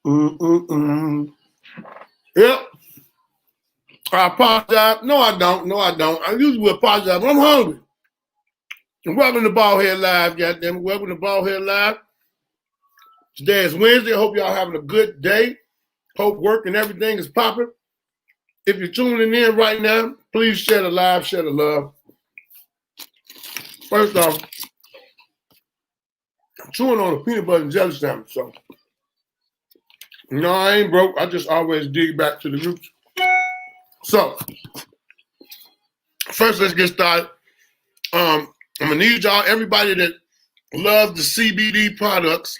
Yep. I apologize. No, I don't. I usually apologize, but I'm hungry. And welcome to Baldhead Live, goddamn. Welcome to Baldhead Live. Today is Wednesday. I hope y'all having a good day. Hope work and everything is popping. If you're tuning in right now, please share the live, share the love. First off, I'm chewing on a peanut butter and jelly sandwich, so no, I ain't broke. I just always dig back to the roots. So, first, let's get started. I'm gonna need y'all, everybody that loves the CBD products,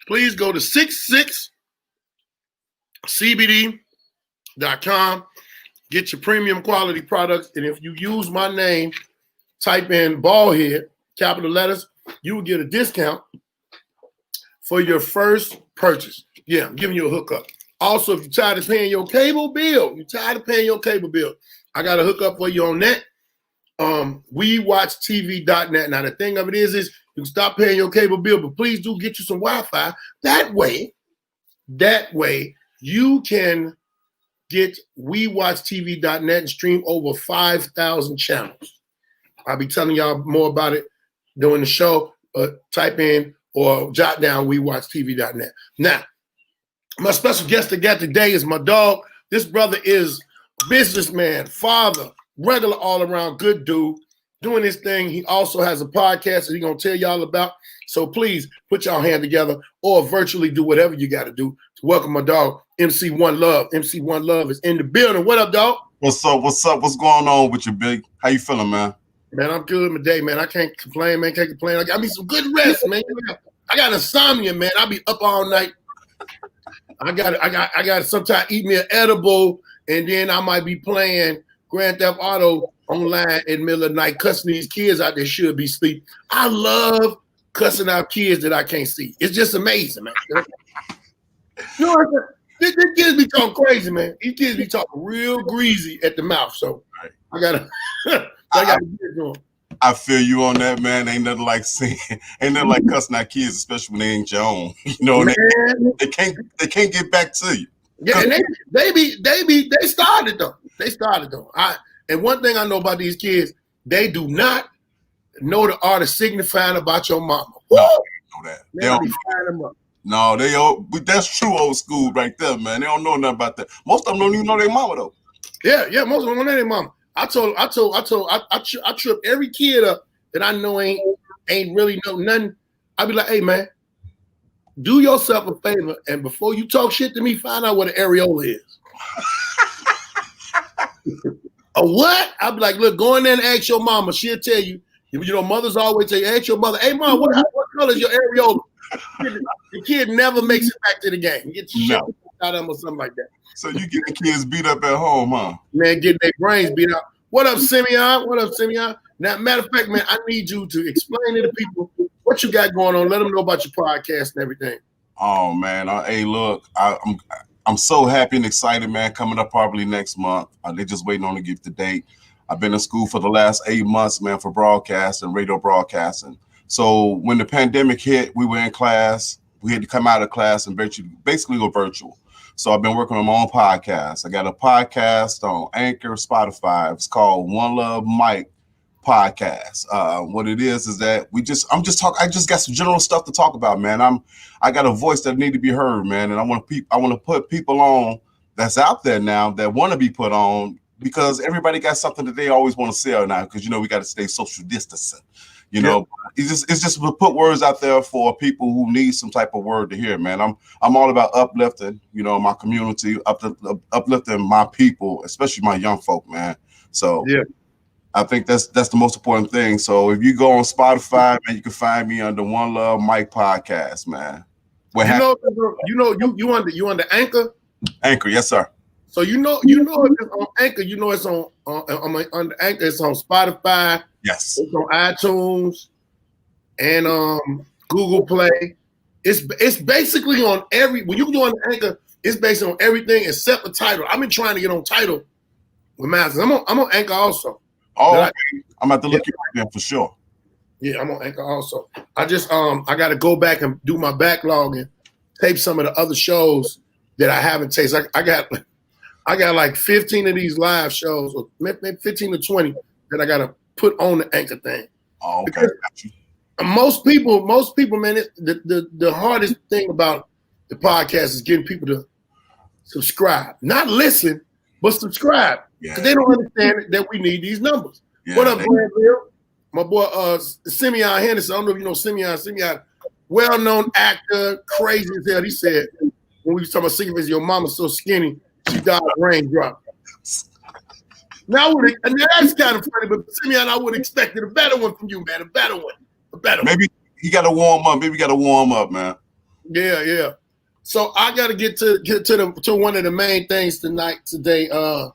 please go to 66cbd.com. Get your premium quality products, and if you use my name, type in Baldhead, capital letters, you will get a discount for your first purchase. Yeah, I'm giving you a hookup. Also, if you're tired of paying your cable bill, I got a hookup for you on that. WeWatchTV.net. Now, the thing of it is you can stop paying your cable bill, but please do get you some Wi-Fi. That way, you can get WeWatchTV.net and stream over 5,000 channels. I'll be telling y'all more about it during the show. Type in or jot down WeWatchTV.net. Now, my special guest I got today is my dog. This brother is a businessman, father, regular all-around good dude, doing his thing. He also has a podcast that he's going to tell y'all about. So please put y'all hand together or virtually do whatever you got to do to welcome my dog, MC One Love. MC One Love is in the building. What up, dog? What's up? What's going on with you, Big? How you feeling, man? Man, I'm good today, man. I can't complain, man. I got me some good rest, man. I got insomnia, man. I'll be up all night. I got sometimes eat me an edible, and then I might be playing Grand Theft Auto online in the middle of the night, cussing these kids out that should be asleep. I love cussing out kids that I can't see. It's just amazing, man. You know what I'm saying? These kids be talking crazy, man. These kids be talking real greasy at the mouth. So I gotta get it going. I feel you on that, man. Ain't nothing like cussing out kids, especially when they ain't your own. You know, and they can't get back to you. Yeah, and they started though. And one thing I know about these kids, they do not know the art of signifying about your mama. No, they know that. They don't be frying them up. No, that's true old school right there, man. They don't know nothing about that. Most of them don't even know their mama though. Yeah, most of them don't know their mama. I trip every kid up that I know ain't really know nothing. I be like, hey man, do yourself a favor, and before you talk shit to me, find out what an areola is. A what? I be like, look, go in there and ask your mama. She'll tell you. You know, mothers always say, ask your mother, hey mom, what color is your areola? The kid never makes it back to the game. You get shit out of them or something like that. So you get the kids beat up at home, huh? Man, getting their brains beat up. What up, Simeon? Now, matter of fact, man, I need you to explain to the people what you got going on. Let them know about your podcast and everything. Oh man, hey, look, I'm so happy and excited, man. Coming up probably next month. They're just waiting on to give the date. I've been in school for the last 8 months, man, for broadcasting, radio broadcasting. So when the pandemic hit, we were in class. We had to come out of class and basically go virtual. So I've been working on my own podcast. I got a podcast on Anchor, Spotify. It's called One Love Mike Podcast. What it is that I just got some general stuff to talk about, man. I got a voice that need to be heard, man, and I want to put people on that's out there now that want to be put on, because everybody got something that they always want to sell now, because we got to stay social distancing. It's just to put words out there for people who need some type of word to hear, man. I'm all about uplifting, my community, uplifting my people, especially my young folk, man. So yeah, I think that's the most important thing. So if you go on Spotify, man, you can find me under One Love Mike Podcast, man. You under Anchor? Anchor, yes, sir. So it's on Anchor. It's on Anchor. It's on Spotify. Yes. It's on iTunes and Google Play. It's basically on when you go on Anchor, it's based on everything except the title. I've been trying to get on title with Masters. I'm on Anchor also. Oh, okay. I'm about to look you up there for sure. Yeah, I'm on Anchor also. I just I got to go back and do my backlogging tape some of the other shows that I haven't taped. I got like 15 of these live shows, or maybe 15 to 20 that I got to put on the Anchor thing. Oh, okay. Most people, man, the hardest thing about the podcast is getting people to subscribe, not listen, but subscribe, because they don't understand that we need these numbers. Yeah, what up, Brad Bill? My boy, Simeon Henderson. I don't know if you know Simeon, well-known actor, crazy as hell. He said when we was talking about cigarettes, your mama's so skinny, she died of raindrop. Now that's kind of funny, but Simeon, I would have expected a better one from you, man. A better one. Maybe he got to warm up. Man. Yeah. So I got to get to one of the main things today. That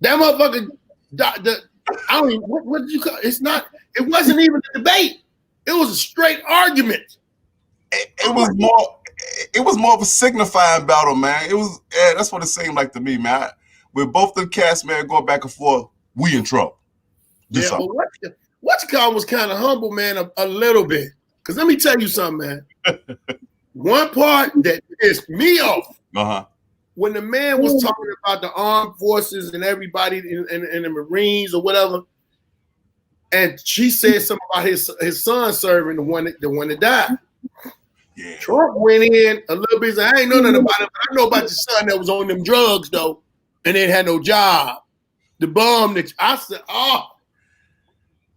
motherfucker. I don't even. What did you call it? It wasn't even a debate. It was a straight argument. It was more of a signifying battle, man. It was. Yeah, that's what it seemed like to me, man. With both the cast, man, going back and forth, we in trouble. Yeah, but what's called was kind of humble, man, a little bit. Because let me tell you something, man. One part that pissed me off when the man was talking about the armed forces and everybody in the Marines or whatever, and she said something about his son serving, the one that died. Yeah. Trump went in a little bit. I ain't know nothing about it, but I know about your son that was on them drugs though, and ain't had no job. The bum that I said,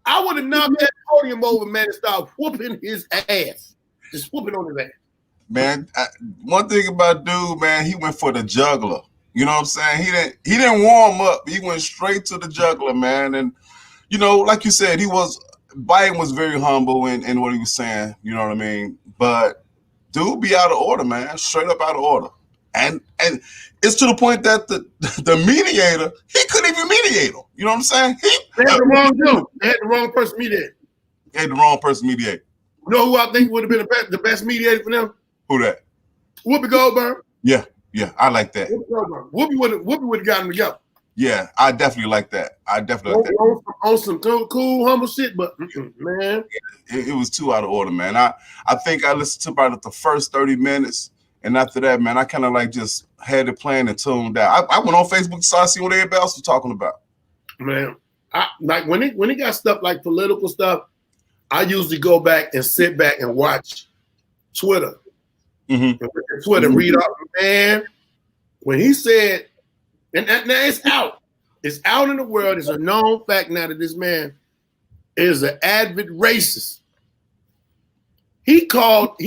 I would have knocked that podium over, man, and started whooping his ass, just whooping on his ass. Man, one thing about dude, man, he went for the juggler. You know what I'm saying? He didn't warm up. He went straight to the juggler, man. And you know, like you said, Biden was very humble in what he was saying. You know what I mean? But dude, be out of order, man. Straight up out of order. And it's to the point that the mediator, he couldn't even mediate him. You know what I'm saying? They had the wrong dude. They had the wrong person mediate. They had the wrong person mediate. You know who I think would have been the best mediator for them? Who that? Whoopi Goldberg. Yeah, I like that. Whoopi would have gotten together. Yeah, I definitely like that. On some cool, humble shit, but man. It was too out of order, man. I think I listened to about the first 30 minutes. And after that, man, I kind of like just had it playing and tuned down. I went on Facebook to start seeing what everybody else was talking about. Man, like when it got stuff like political stuff, I usually go back and sit back and watch Twitter. Twitter, read off, man. When he said, and now it's out. It's out in the world. It's a known fact now that this man is an avid racist. He put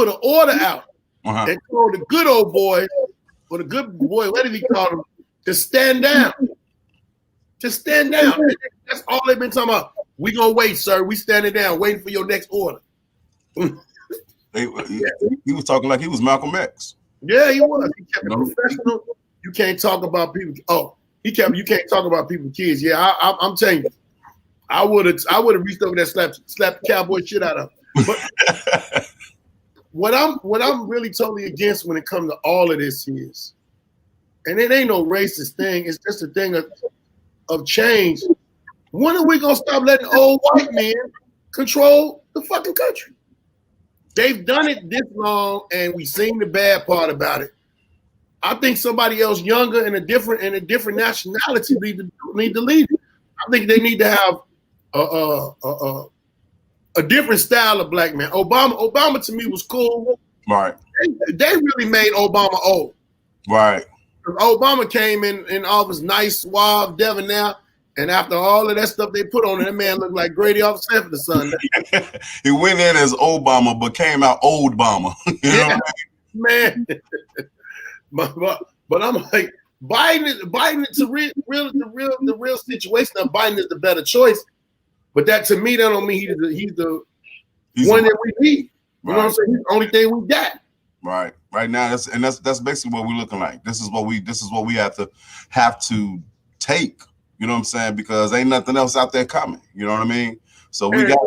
an order out and told the good old boy, or the good boy, what did he call him, to stand down. Just stand down. That's all they've been talking about. We gonna wait, sir. We standing down, waiting for your next order. He was talking like he was Malcolm X. Yeah, he was. He kept it professional. You can't talk about people. Oh, you can't talk about people's kids. Yeah, I'm telling you, I would have reached over there, slapped the cowboy shit out of him. But what I'm really totally against when it comes to all of this is, and it ain't no racist thing. It's just a thing of change. When are we gonna stop letting old white men control the fucking country? They've done it this long, and we've seen the bad part about it. I think somebody else younger and a different nationality need to lead it. I think they need to have a different style of black man. Obama to me was cool. Right. They really made Obama old. Right. Obama came in all this nice, suave, debonair, and after all of that stuff they put on, that man looked like Grady off Sanford son. He went in as Obama, but came out old Obama. You know what I mean? Man. But I'm like, Biden is the real situation. Now Biden is the better choice, but that to me that don't mean he's the one that we need. You know what I'm saying? He's the only thing we got. Right. Right now, that's basically what we're looking like. This is what we have to take. You know what I'm saying? Because ain't nothing else out there coming. You know what I mean? So we got.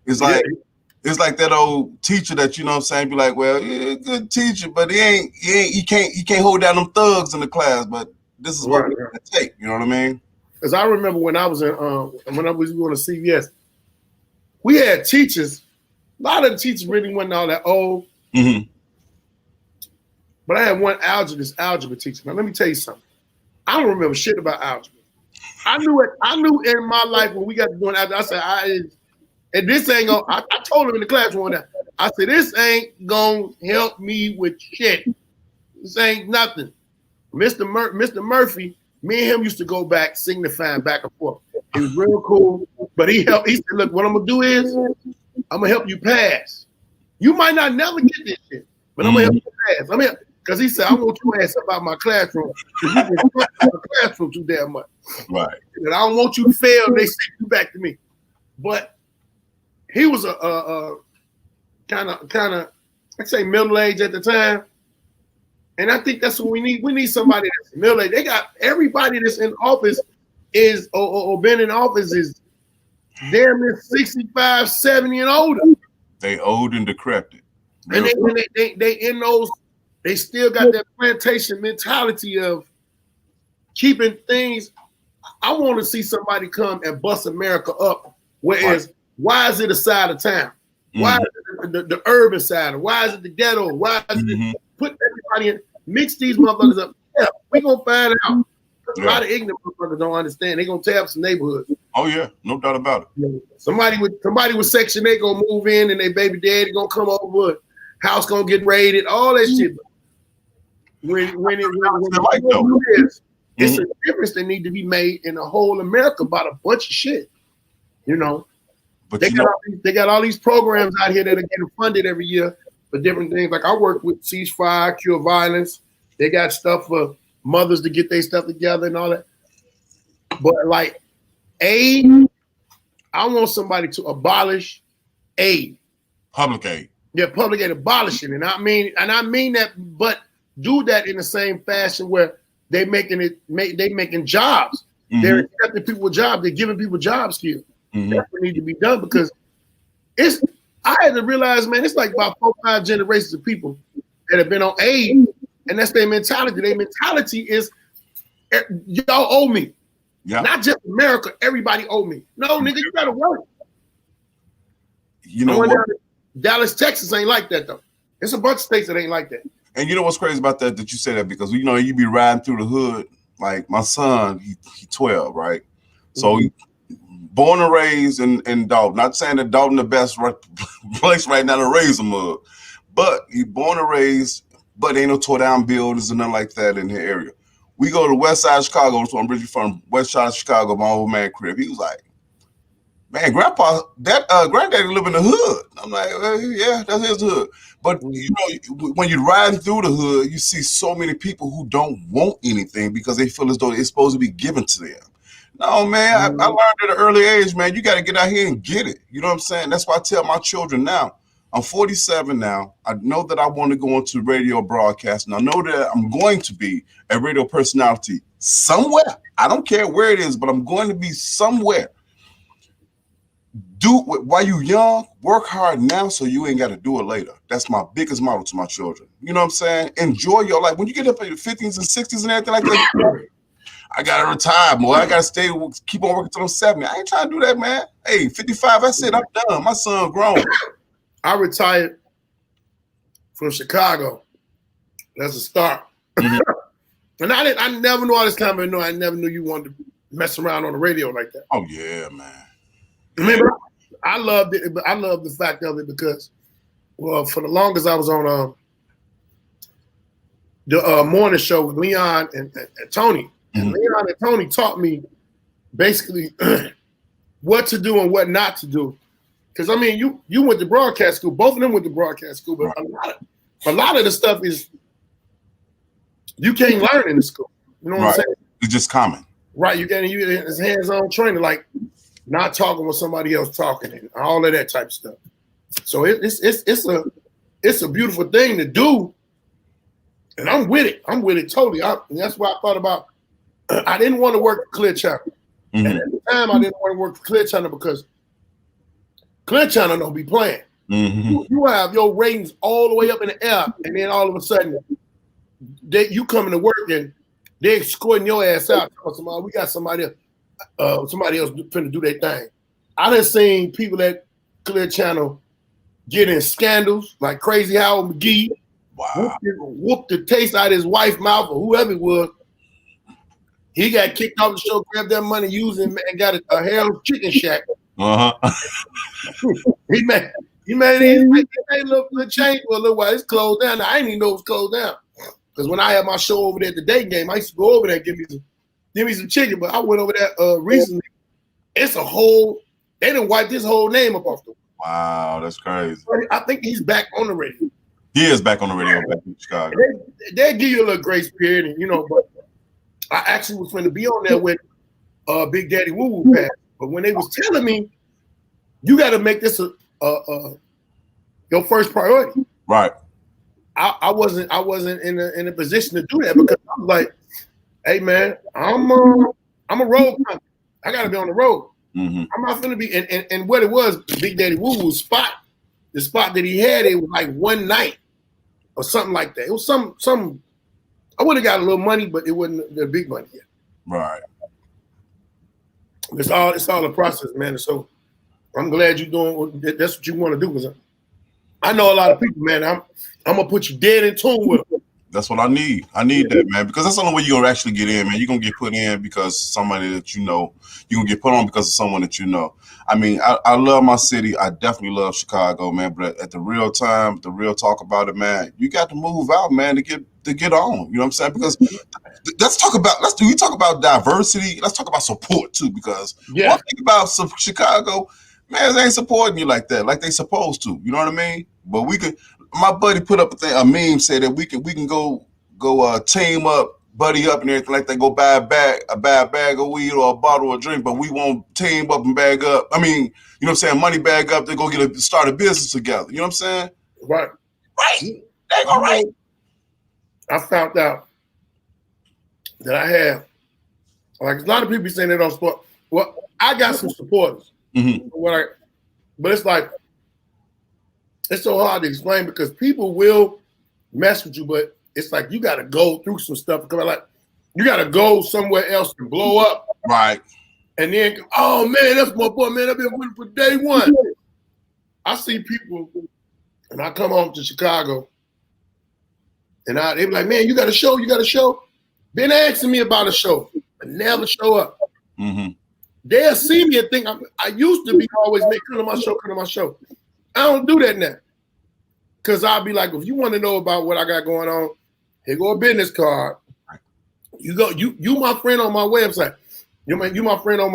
It's like that old teacher that, you know what I'm saying, be like, well, yeah, good teacher, but he can't hold down them thugs in the class. But this is what we got to take. You know what I mean? Because I remember when I was going to CVS, we had teachers A lot of the teachers really wasn't all that old. Mm-hmm. But I had one algebra teacher. Now let me tell you something. I don't remember shit about algebra. I knew in my life when we got to doing algebra, I said, and this ain't gonna, I told him in the classroom one day, I said, this ain't gonna help me with shit. This ain't nothing. Mr. Murphy, me and him used to go back, signifying back and forth. He was real cool, but he said, look, what I'm gonna do is, I'm gonna help you pass. You might not never get this shit, but I'm gonna help you pass. Because he said, I want your ass about my classroom. Because you've been in my classroom too damn much. Right. And I don't want you to fail. They send you back to me. But he was a kind of, I'd say middle age at the time. And I think that's what we need. We need somebody that's middle age. They got everybody that's in office is or been in office is damn near 65, 70 and older. They old and decrepit. And they in those. They still got that plantation mentality of keeping things. I want to see somebody come and bust America up. Whereas, why is it a side of town? Why is it the urban side? Why is it the ghetto? Why is it put everybody in? Mix these motherfuckers up. Yeah, we're going to find out. A lot of ignorant motherfuckers don't understand. They're going to tear up some neighborhoods. Oh, yeah. No doubt about it. Somebody with Section 8 going to move in and their baby daddy going to come over. House going to get raided. All that shit. When it's a difference that need to be made in the whole America about a bunch of shit, But they got all these programs out here that are getting funded every year for different things. Like I work with Ceasefire, Cure Violence. They got stuff for mothers to get their stuff together and all that. But like aid, I want somebody to abolish aid. Public aid. Yeah, public aid, abolishing it. I mean that, but do that in the same fashion where they making jobs. They're accepting people with jobs. They're giving people job skills. That's what needs to be done because I had to realize, man, it's like about 4 or 5 generations of people that have been on aid, and that's their mentality. Their mentality is, y'all owe me. Yeah. Not just America, everybody owe me. No, nigga, you gotta work. You know what? Dallas, Texas ain't like that though. There's a bunch of states that ain't like that. And you know what's crazy about that you say that because you be riding through the hood. Like my son, he 12, right? So born and raised in Dalton. Not saying that Dalton the best place right now to raise him up, but he born and raised, but ain't no tore down buildings and nothing like that in the area. We go to West Side of Chicago, so I'm originally from West Side of Chicago, my old man crib. He was like, man, Grandpa, that granddaddy live in the hood. I'm like, yeah, that's his hood. But when you're riding through the hood, you see so many people who don't want anything because they feel as though it's supposed to be given to them. No, man, I learned at an early age, man, you got to get out here and get it. You know what I'm saying? That's why I tell my children now. I'm 47 now. I know that I want to go into radio broadcasting. I know that I'm going to be a radio personality somewhere. I don't care where it is, but I'm going to be somewhere. Do it while you young, work hard now so you ain't got to do it later. That's my biggest motto to my children. You know what I'm saying? Enjoy your life. When you get up in your 50s and 60s and everything like that, I got to retire, boy. I got to keep on working till I'm 70. I ain't trying to do that, man. Hey, 55, I said I'm done. My son grown. I retired from Chicago. That's a start. And I never knew all this time. I never knew you wanted to mess around on the radio like that. Oh, yeah, man. I loved it, but I love the fact of it because, well, for the longest I was on the morning show with Leon and Tony. And Leon and Tony taught me basically what to do and what not to do. Because, I mean, you went to broadcast school. Both of them went to broadcast school. But a lot of the stuff is you can't learn in the school. You know what I'm saying? It's just common. Right. It's hands-on training, like not talking with somebody else talking and all of that type of stuff. So it's a beautiful thing to do. And I'm with it. I'm with it totally. And that's why I thought about I didn't want to work for Clear Channel. And at the time, I didn't want to work for Clear Channel because Clear Channel don't be playing. You have your ratings all the way up in the air, and then all of a sudden, you coming to work and they're escorting your ass out. We got somebody else finna do their thing. I done seen people at Clear Channel get in scandals like Crazy Howard McGee. Wow. Whooped the taste out of his wife's mouth or whoever it was. He got kicked off the show, grabbed that money, used it, and got a hairless chicken shack. He made a little change for a little while. It's closed down. Now, I didn't even know it was closed down. Because when I had my show over there at the day game, I used to go over there and give me some chicken. But I went over there recently. It's a whole, they done wiped his whole name up off the. Wow, that's crazy. I think he's back on the radio. He is back on the radio back in Chicago. They give you a little grace period, and but I actually was going to be on there when Big Daddy Woo Woo passed. But when they was telling me, you got to make this your first priority. Right. I wasn't in a position to do that because I was like, hey man, I'm a road company. I got to be on the road. Mm-hmm. I'm not going to be. And what it was, Big Daddy Woo Woo's spot, the spot that he had, it was like one night or something like that. It was some. I would have got a little money, but it wasn't the big money yet. Right. It's all a process, man. And so I'm glad you're doing. That's what you want to do. Because I know a lot of people, man. I'm gonna put you dead in tune with them. That's what I need. I need that, man, because that's the only way you're gonna actually get in, man. You're gonna get put in because somebody that you know. You're gonna get put on because of someone that you know. I mean, I love my city. I definitely love Chicago, man. But at the real time, the real talk about it, man, you got to move out, man, to get on. You know what I'm saying? Because we talk about diversity. Let's talk about support too. Because one thing about Chicago, man, they ain't supporting you like that, like they supposed to. You know what I mean? But we could. My buddy put up a meme said that we can go team up, buddy up, and everything like that. Go buy a bag of weed or a bottle of drink, but we won't team up and bag up. I mean, you know what I'm saying? Money bag up. They go start a business together. You know what I'm saying? Right. Right. They go right. I found out that I have a lot of people saying they don't support. Well, I got some supporters. Mm-hmm. But it's like. It's so hard to explain because people will mess with you, but it's like you got to go through some stuff. Because like you got to go somewhere else and blow up, right? And then, oh man, that's my boy, man. I've been with him for day one. I see people, and I come home to Chicago, and they be like, man, you got a show, you got a show. Been asking me about a show, but never show up. Mm-hmm. They'll see me and think I used to be always make come to my show. I don't do that now. Because I'll be like, if you want to know about what I got going on, here go a business card. You my friend on my website. You my friend on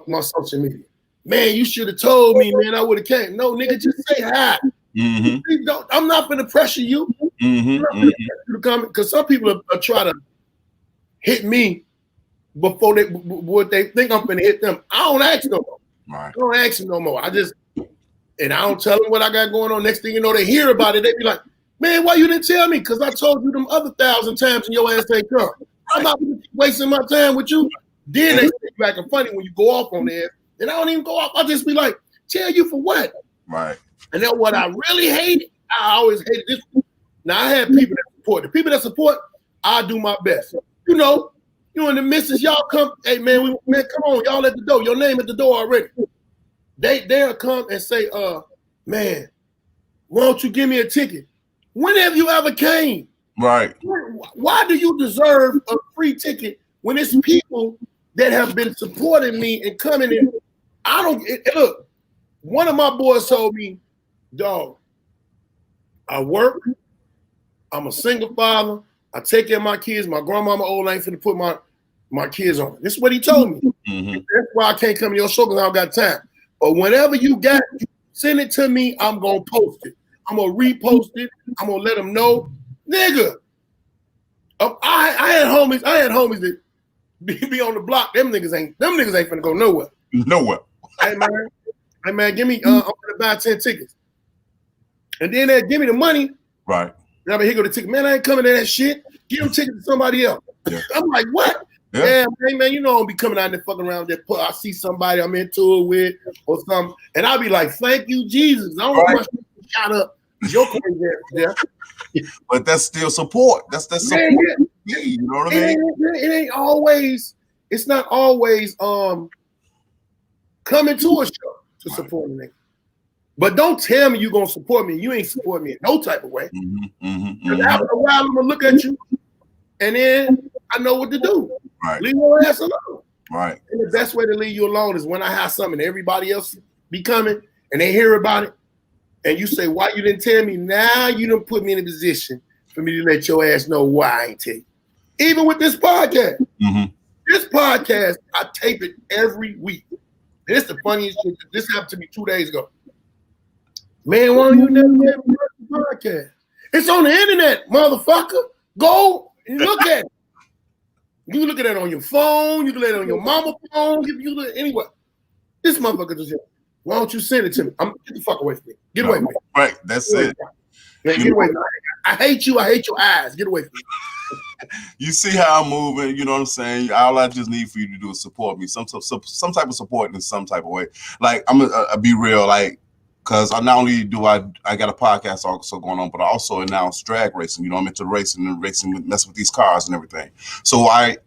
my social media. Man, you should have told me, man, I would have came. No, nigga, just say hi. Mm-hmm. I'm not going to pressure you. Because some people are trying to hit me before they think I'm going to hit them. I don't ask no more. Right. I don't ask them no more. And I don't tell them what I got going on. Next thing you know, they hear about it. They be like, man, why you didn't tell me? Because I told you them other 1,000 times and your ass ain't come. I'm not wasting my time with you. Then they say you acting funny when you go off on there. And I don't even go off. I'll just be like, tell you for what? Right. And then what I really hated, I always hated this. Now, I had people that support. The people that support, I do my best. You and the missus, y'all come. Hey, man, come on. Y'all at the door. Your name at the door already. They'll come and say, man, why don't you give me a ticket? When have you ever came? Right. Why do you deserve a free ticket when it's people that have been supporting me and coming in? Look, one of my boys told me, dog, I work, I'm a single father, I take care of my kids, my grandmama old ain't finna put my kids on. This is what he told me. Mm-hmm. That's why I can't come to your show because I don't got time. But whenever you got, send it to me. I'm gonna post it. I'm gonna repost it. I'm gonna let them know, nigga. I had homies that be on the block. Them niggas ain't finna go nowhere. Nowhere. Hey man, give me. I'm gonna buy 10 tickets, and then they give me the money. Right. And I be here go the ticket. Man, I ain't coming to that shit. Give them tickets to somebody else. Yeah. I'm like, what? Yeah, man, you know I don't be coming out there fucking around there. I see somebody I'm into it with or something, and I'll be like, thank you, Jesus. I don't want my shot up. Your crazy ass there. But that's still support. That's support. Yeah. You know what I mean? It ain't always. It's not always coming to a show to support a nigga. But don't tell me you're gonna support me. You ain't support me in no type of way. After a while, I'm gonna look at you, and then I know what to do. Right. Leave your ass alone. Right. And the best way to leave you alone is when I have something everybody else be coming and they hear about it, and you say, "Why you didn't tell me?" Now you done put me in a position for me to let your ass know why I ain't tell you. Even with this podcast. This podcast, I tape it every week. And it's the funniest shit. This happened to me 2 days ago. Man, why don't you never get a podcast? It's on the internet, motherfucker. Go and look at it. You can look at it on your phone. You can look at it on your mama's phone. You can look at it anywhere. This motherfucker just said, why don't you send it to me? Get the fuck away from me. Get away from me. Right, that's it. Man, get away from me. I hate you. I hate your eyes. Get away from me. You see how I'm moving, you know what I'm saying? All I just need for you to do is support me. Some type of support in some type of way. Like, I'm gonna be real, like, because I not only do I got a podcast also going on, but I also announce drag racing. You know, I'm into racing and messing with these cars and everything. So I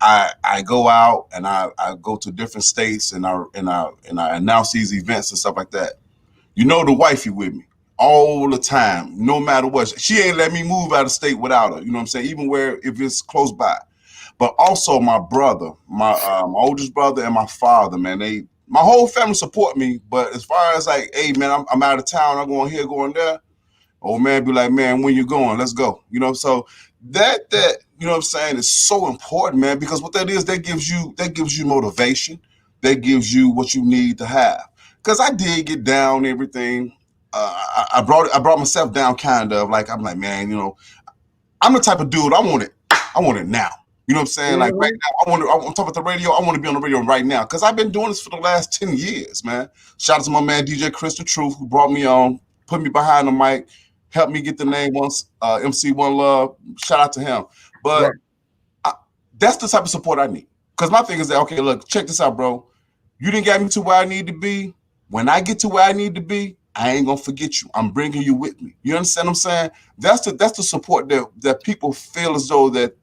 go out and I go to different states and I announce these events and stuff like that. You know, the wifey with me all the time, no matter what. She ain't let me move out of state without her. You know what I'm saying? Even if it's close by. But also my brother, my oldest brother and my father, man, my whole family support me. But as far as like, hey man, I'm out of town, I'm going here, going there. Old man be like, man, when you going? Let's go. You know, so that you know what I'm saying is so important, man, because what that is, that gives you motivation. That gives you what you need to have. Because I did get down everything. I brought myself down kind of like, I'm like, man, you know, I'm the type of dude, I want it now. You know what I'm saying? Like right now, I'm talking about the radio. I want to be on the radio right now because I've been doing this for the last 10 years, man. Shout out to my man, DJ Chris the Truth, who brought me on, put me behind the mic, helped me get the name once, MC One Love. Shout out to him. But that's the type of support I need. Because my thing is that, okay, look, check this out, bro. You didn't get me to where I need to be. When I get to where I need to be, I ain't gonna forget you. I'm bringing you with me. You understand what I'm saying? That's the support that people feel as though that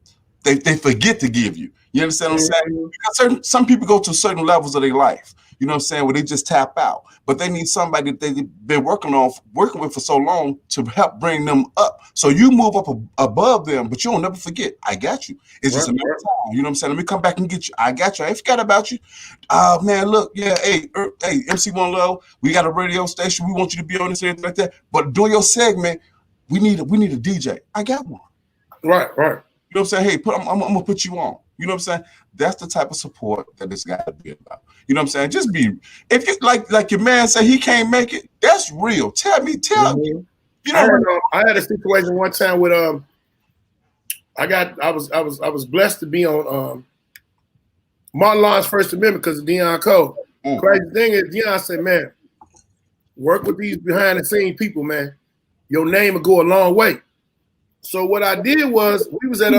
they forget to give you. You understand what I'm saying? Because some people go to certain levels of their life, you know what I'm saying, where they just tap out. But they need somebody that they've been working with for so long to help bring them up. So you move up above them, but you don't never forget. I got you. It's just a matter of time. You know what I'm saying? Let me come back and get you. I got you. I ain't forgot about you. Man, look, yeah, hey, MC One Love, we got a radio station. We want you to be on this and everything like that. But during your segment, we need a DJ. I got one. Right. You know what I'm saying? Hey, I'm gonna put you on. You know what I'm saying? That's the type of support that this got to be about. You know what I'm saying? Just be, if you like your man say he can't make it, that's real. Tell me. You know, I had a situation one time with I was blessed to be on Martin Lawrence's First Amendment because of Deion Cole. Crazy thing is, Deion said, man, work with these behind the scenes people, man. Your name will go a long way. So what I did was I was in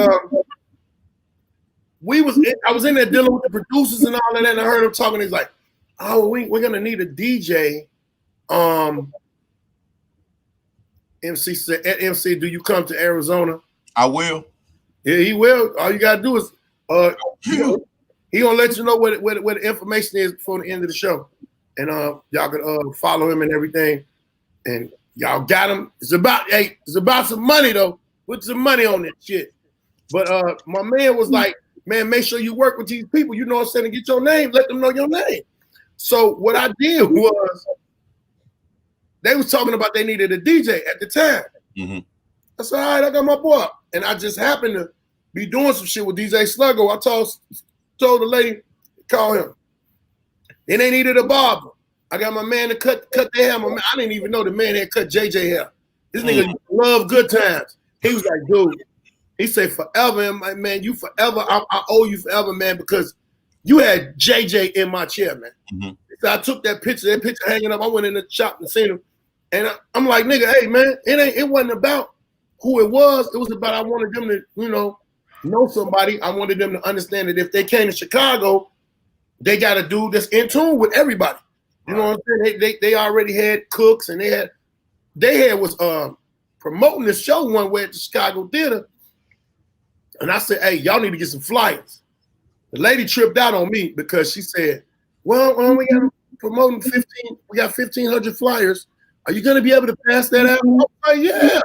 there dealing with the producers and all of that, and I heard them talking. He's like, "Oh, we're gonna need a DJ." MC said, "MC, do you come to Arizona?" I will. Yeah, he will. All you gotta do is he gonna let you know where the information is before the end of the show, and y'all can follow him and everything. And y'all got him. It's about some money though. Put some money on that shit. But my man was like, man, make sure you work with these people. You know what I'm saying? Get your name. Let them know your name. So what I did was, they was talking about they needed a DJ at the time. Mm-hmm. I said, all right, I got my boy. And I just happened to be doing some shit with DJ Sluggo. I told the lady, call him. Then they needed a barber. I got my man to cut their hair. I didn't even know the man had cut JJ hair. This nigga love good times. He was like, dude, he said forever, man, you forever, I owe you forever, man, because you had JJ in my chair, man. Mm-hmm. So I took that picture hanging up. I went in the shop and seen him. And I'm like, nigga, hey, man, it wasn't about who it was. It was about I wanted them to, know somebody. I wanted them to understand that if they came to Chicago, they got a dude that's in tune with everybody. You know what I'm saying? They already had cooks, and they was promoting the show one way at the Chicago Theater. And I said, hey, y'all need to get some flyers. The lady tripped out on me because she said, well, we got promoting 15. We got 1,500 flyers. Are you gonna be able to pass that out? I was like, yeah.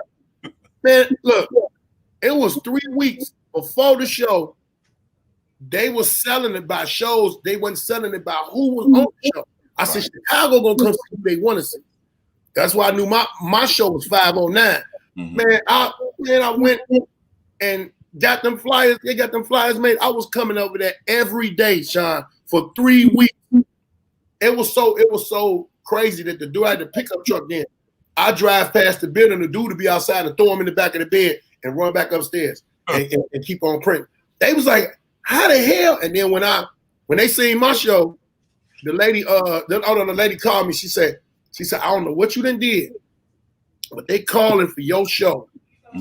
Man, look, it was 3 weeks before the show. They were selling it by shows. They weren't selling it by who was on the show. I said, Chicago gonna come see who they want to see. That's why I knew my show was 509. Man, I went and got them flyers. They got them flyers made. I was coming over there every day, Sean, for 3 weeks. It was so crazy that the dude had the pickup truck in. I drive past the building, the dude to be outside and throw him in the back of the bed and run back upstairs and keep on printing. They was like, how the hell? And then when they seen my show, the lady called me. She said, I don't know what you done did, but they calling for your show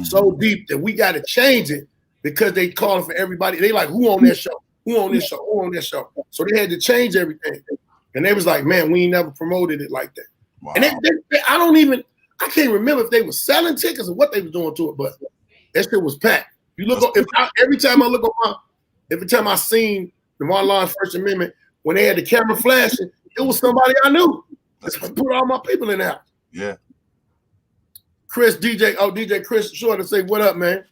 so deep that we got to change it because they calling for everybody. They like, who on that show? Who on this show? Who on that show? So they had to change everything. And they was like, man, we ain't never promoted it like that. Wow. And I can't remember if they were selling tickets or what they was doing to it, but that shit was packed. You look, every time I seen the Marlon First Amendment, when they had the camera flashing, it was somebody I knew. That's what put all my people in the house. Yeah. DJ Chris Short to say, what up, man?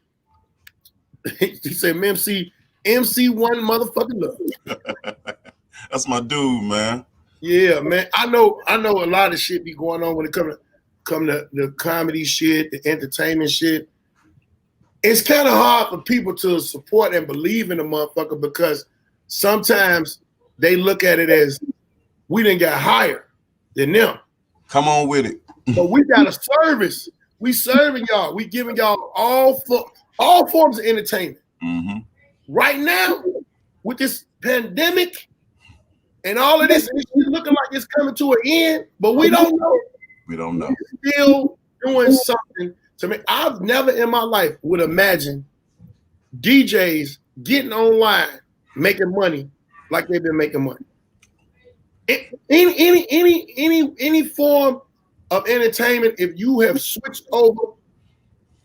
He said, MC1 motherfucking love. That's my dude, man. Yeah, man. I know a lot of shit be going on when it come to the comedy shit, the entertainment shit. It's kind of hard for people to support and believe in a motherfucker because sometimes they look at it as we didn't get higher than them. Come on with it. But we got a service. We serving y'all. We giving y'all all forms of entertainment. Right now, with this pandemic and all of this, and it's looking like it's coming to an end, but we don't know. We don't know. We're still doing something to me. I've never in my life would imagine DJs getting online making money like they've been making money. Any form of entertainment, if you have switched over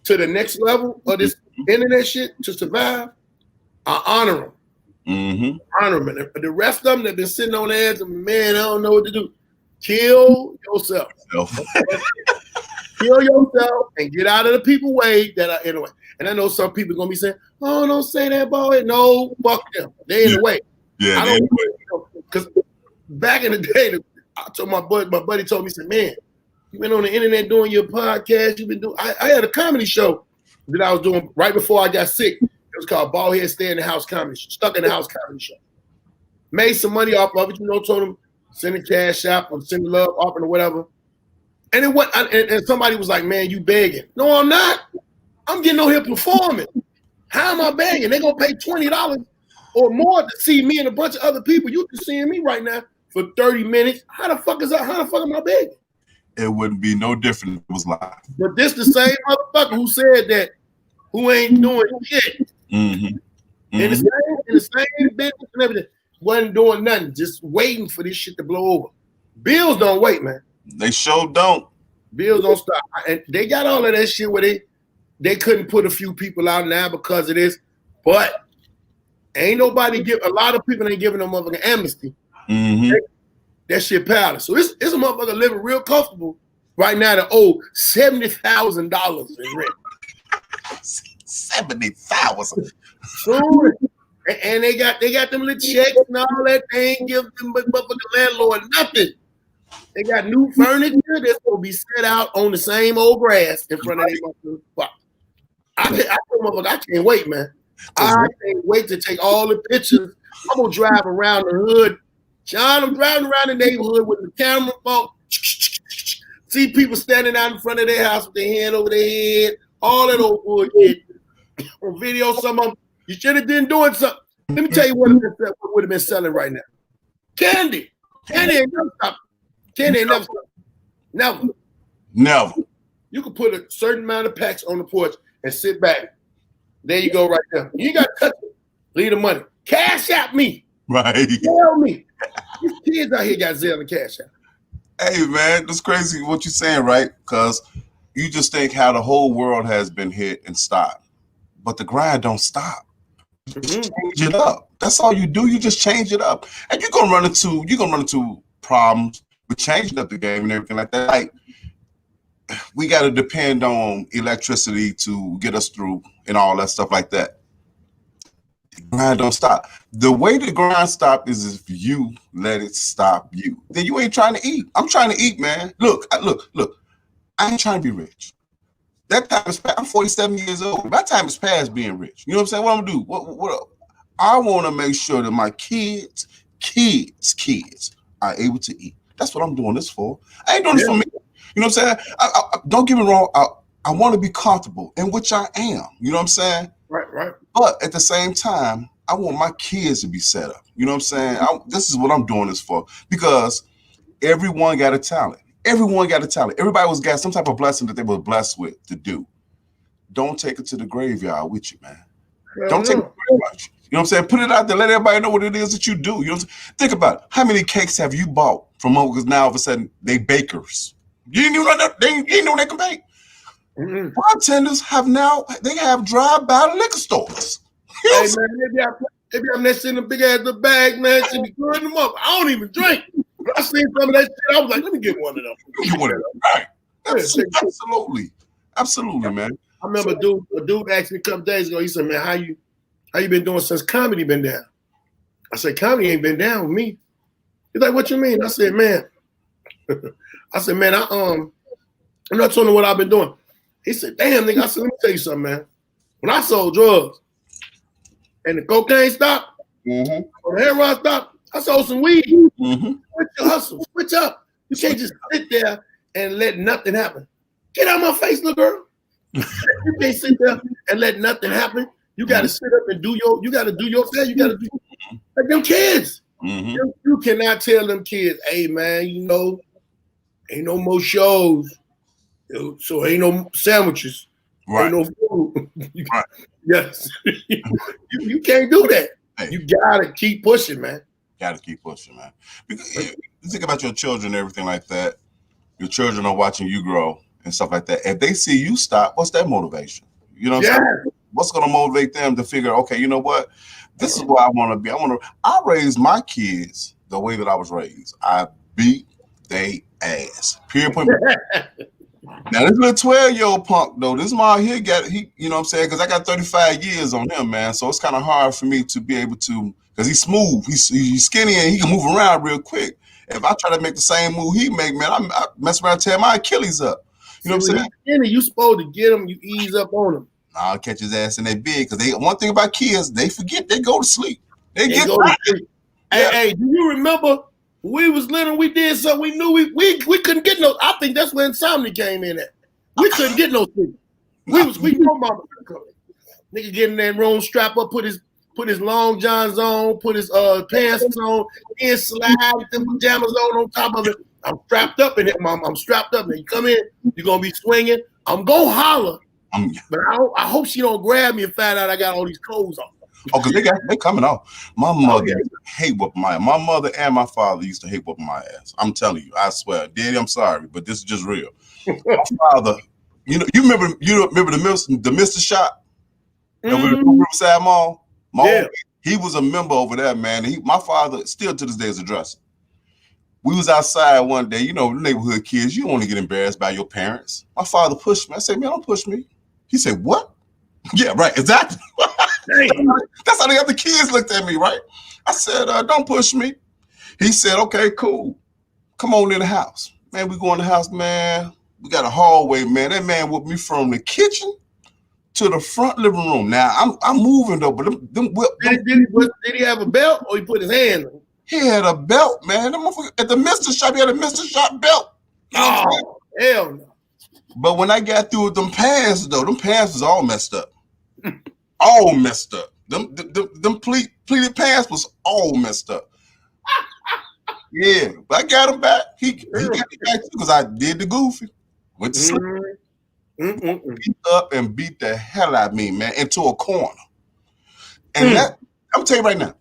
to the next level of this internet shit to survive, I honor them. Honor them. And the rest of them that been sitting on their ass and man, I don't know what to do. Kill yourself. Kill yourself and get out of the people way that are in the way. And I know some people gonna be saying, "Oh, don't say that, boy." No, fuck them. They in the way. Yeah, I don't because back in the day, I told my buddy told me, he said, "Man, you been on the internet doing your podcast. You've been doing." I had a comedy show that I was doing right before I got sick. It was called Baldhead Stay in the House Comedy Show. Stuck in the House Comedy Show. Made some money off of it. Told them send a cash app or send a love offering or whatever. And it went. And somebody was like, "Man, you begging?" No, I'm not. I'm getting on here performing. How am I begging? They're gonna pay $20 or more to see me and a bunch of other people. You can see me right now for 30 minutes. How the fuck am I begging? It wouldn't be no different if it was live. But this the same motherfucker who said that, who ain't doing shit. In the same business and everything, wasn't doing nothing, just waiting for this shit to blow over. Bills don't wait, man. They sure don't. Bills don't stop. And they got all of that shit where they couldn't put a few people out now because of this, but ain't nobody a lot of people ain't giving them motherfucking amnesty. That shit powerless. So it's a motherfucker living real comfortable right now to owe $70,000 in rent. 70,000. So, and they got them little checks and all that. They ain't give them motherfucking landlord nothing. They got new furniture that's gonna be set out on the same old grass in front of their motherfucking spot. I can't wait, man. I can't wait to take all the pictures. I'm gonna drive around the hood. John, I'm driving around the neighborhood with the camera phone. See people standing out in front of their house with their hand over their head. All that old bullshit. On video, some of them, you should have been doing something. Let me tell you what would have been selling right now. Candy. Candy ain't never stopped. Candy ain't never stopped. Never. You can put a certain amount of packs on the porch and sit back. There you go right there. You ain't got to touch it. Leave the money. Cash out me. Right. Tell me. These kids out here got Zelle and cash out. Hey, man, that's crazy what you're saying, right? Because you just think how the whole world has been hit and stopped. But the grind don't stop. You change it up. That's all you do. You just change it up. And you're gonna run into problems with changing up the game and everything like that. Like we got to depend on electricity to get us through and all that stuff like that. The grind don't stop. The way the grind stop is if you let it stop you. Then you ain't trying to eat. I'm trying to eat, man. Look. I ain't trying to be rich. That time is past. I'm 47 years old. My time is past being rich. You know what I'm saying? What I'm gonna do? What I want to make sure that my kids are able to eat. That's what I'm doing this for. I ain't doing this for me. You know what I'm saying? I don't get me wrong. I want to be comfortable, in which I am. You know what I'm saying? Right. But at the same time, I want my kids to be set up. You know what I'm saying? This is what I'm doing this for, because everyone got a talent. Everybody got some type of blessing that they were blessed with to do. Don't take it to the graveyard with you, man. Don't take it very much. You know what I'm saying? Put it out there. Let everybody know what it is that you do. You know what I'm saying? Think about it. How many cakes have you bought from them? Because now all of a sudden they bakers. You didn't even know they can bake. Mm-hmm. Bartenders have drive-by liquor stores. You know hey man, maybe I'm next in the big ass bag, man. Should be good in them up. I don't even drink. But I seen some of that shit. I was like, let me get one of them. Right. Absolutely, man. I remember a dude asked me a couple days ago. He said, "Man, how you been doing since comedy been down?" I said, "Comedy ain't been down with me." He's like, "What you mean?" I said, "Man, I'm not telling you what I've been doing." He said, "Damn, nigga." I said, "Let me tell you something, man. When I sold drugs and the cocaine stopped, or the heroin stopped, I sold some weed. Switch your hustle, switch up. You can't just sit there and let nothing happen. Get out of my face, little girl. You can't sit there and let nothing happen. You got to sit up and you got to do your thing. You got to do like them kids. You cannot tell them kids, hey, man, you know, ain't no more shows. So ain't no sandwiches. Right. Ain't no food. Yes. you can't do that. Hey. You got to keep pushing, man. Got to keep pushing, man. Because you think about your children and everything like that. Your children are watching you grow and stuff like that. If they see you stop, what's their motivation? You know what I'm saying? What's going to motivate them to figure, okay, you know what? This is where I want to be. I raised my kids the way that I was raised. I beat they ass. Period. Point. Now, this little 12-year-old punk, though, this mom here you know what I'm saying? Because I got 35 years on him, man. So it's kind of hard for me to be able to, because he's smooth. He's skinny and he can move around real quick. If I try to make the same move he make, man, I mess around and tear my Achilles up. You know what I'm saying? Skinny, you supposed to get him, you ease up on him. I'll catch his ass in that big, because one thing about kids, they forget, they go to sleep. They get go to sleep. Hey, do you remember we was little, we did something, we knew we couldn't get no, I think that's where insomnia came in at. We couldn't get no sleep. We know mama coming. Nigga get in that room, strap up, put his long johns on, put his pants on, and slide the pajamas on top of it. I'm strapped up in it, mom. I'm strapped up. And you come in, you're gonna be swinging. I'm gonna holler, but I hope she don't grab me and find out I got all these clothes on. Oh, because they coming off. My mother used to hate whooping my ass. My mother and my father used to hate whooping my ass. I'm telling you, I swear. Daddy, I'm sorry, but this is just real. My father, you remember the Mr. Shop over the Riverside Mall? He was a member over there, man. My father still to this day is a dresser. We was outside one day, neighborhood kids, you don't want to get embarrassed by your parents. My father pushed me. I said, man, don't push me. He said, what? Yeah, right, exactly. That's how the other kids looked at me, right? I said, don't push me. He said, okay, cool. Come on in the house. Man, we go in the house, man. We got a hallway, man. That man whooped me from the kitchen to the front living room. Now, I'm moving, though, but did he have a belt or he put his hand on? He had a belt, man. At the Mr. Shop, he had a Mr. Shop belt. Oh, hell no. But when I got through with them pants, though, them pants was all messed up. All messed up. Them pleated pants was all messed up. Yeah, but I got him back. He got me back too, because I did the goofy. Went to sleep. Beat up and beat the hell out of me, man, into a corner. And that, I'm gonna tell you right now,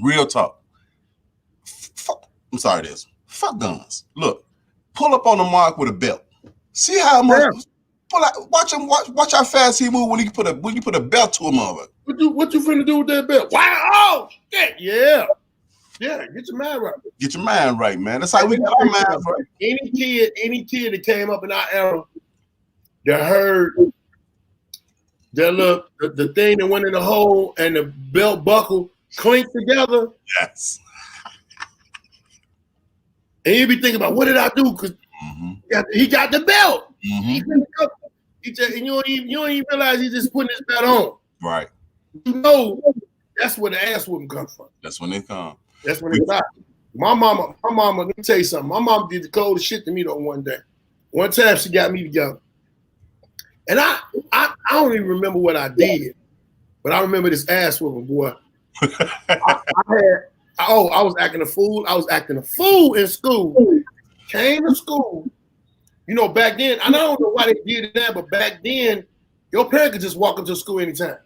real talk. I'm sorry, this. Fuck guns. Look, pull up on the mark with a belt. See how much. Pull out. Watch him. Watch how fast he move when you put a belt to him over. What you finna do with that belt? Wow! Oh, shit, yeah. Yeah, get your mind right. Get your mind right, man. That's how we get our mind right. Any kid that came up in our era that heard that look the thing that went in the hole and the belt buckle clinked together. Yes. And you be thinking about what did I do? Because he got the belt. Mm-hmm. And you don't even realize he's just putting his belt on. Right. You know, that's where the ass whooping comes from. That's when they come. That's when it's out. My mama, let me tell you something. My mom did the coldest shit to me though one day. One time she got me together. And I don't even remember what I did, but I remember this ass whooping, boy. I was acting a fool. I was acting a fool in school. Came to school. You know, back then, I don't know why they did that, but back then, your parent could just walk into school anytime.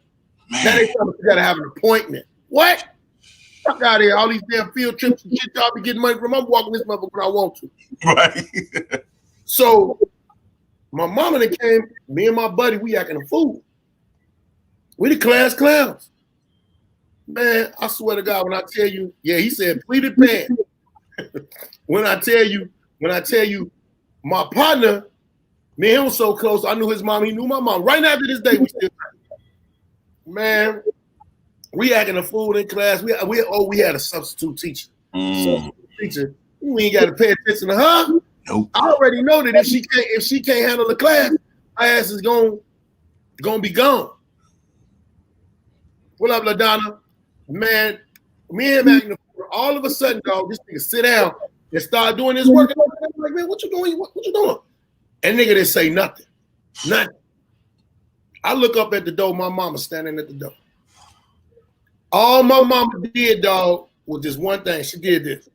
Man. Now they tell me you gotta have an appointment. What? Fuck out of here. All these damn field trips and shit y'all be getting money from. I'm walking this motherfucker when I want to. Right. So my mama that came, me and my buddy, we acting a fool. We the class clowns. Man, I swear to God, when I tell you, yeah, he said pleated pants. when I tell you, my partner, me and him was so close, I knew his mom, he knew my mom. Right after this day, we still, man, we acting a fool in class. We had a substitute teacher. Substitute teacher. We ain't got to pay attention to her. Nope. I already know that if she can't handle the class, my ass is gonna be gone. What up, LaDonna? Man, me and him acting a fool. All of a sudden, dog, this nigga sit down and start doing his work. I'm like, man, what you doing? What you doing? And nigga didn't say nothing. Nothing. I look up at the door. My mama standing at the door. All my mama did, dog, was just one thing. She did this.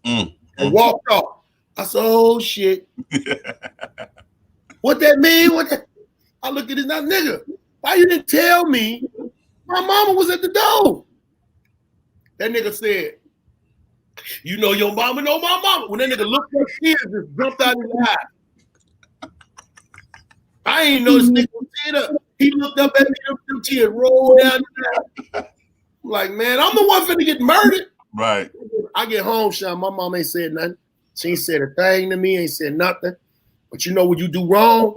And walked off. I said, oh, shit. What that mean? I looked at this now, nigga. Why you didn't tell me my mama was at the door? That nigga said, you know your mama know my mama. When that nigga looked at tears just jumped out his eye. I ain't know this nigga was teared up. He looked up at me, them tears rolled down his eye. I'm like, man, I'm the one finna get murdered. Right. I get home, Sean. My mom ain't said nothing. She ain't said a thing to me, ain't said nothing. But you know what you do wrong?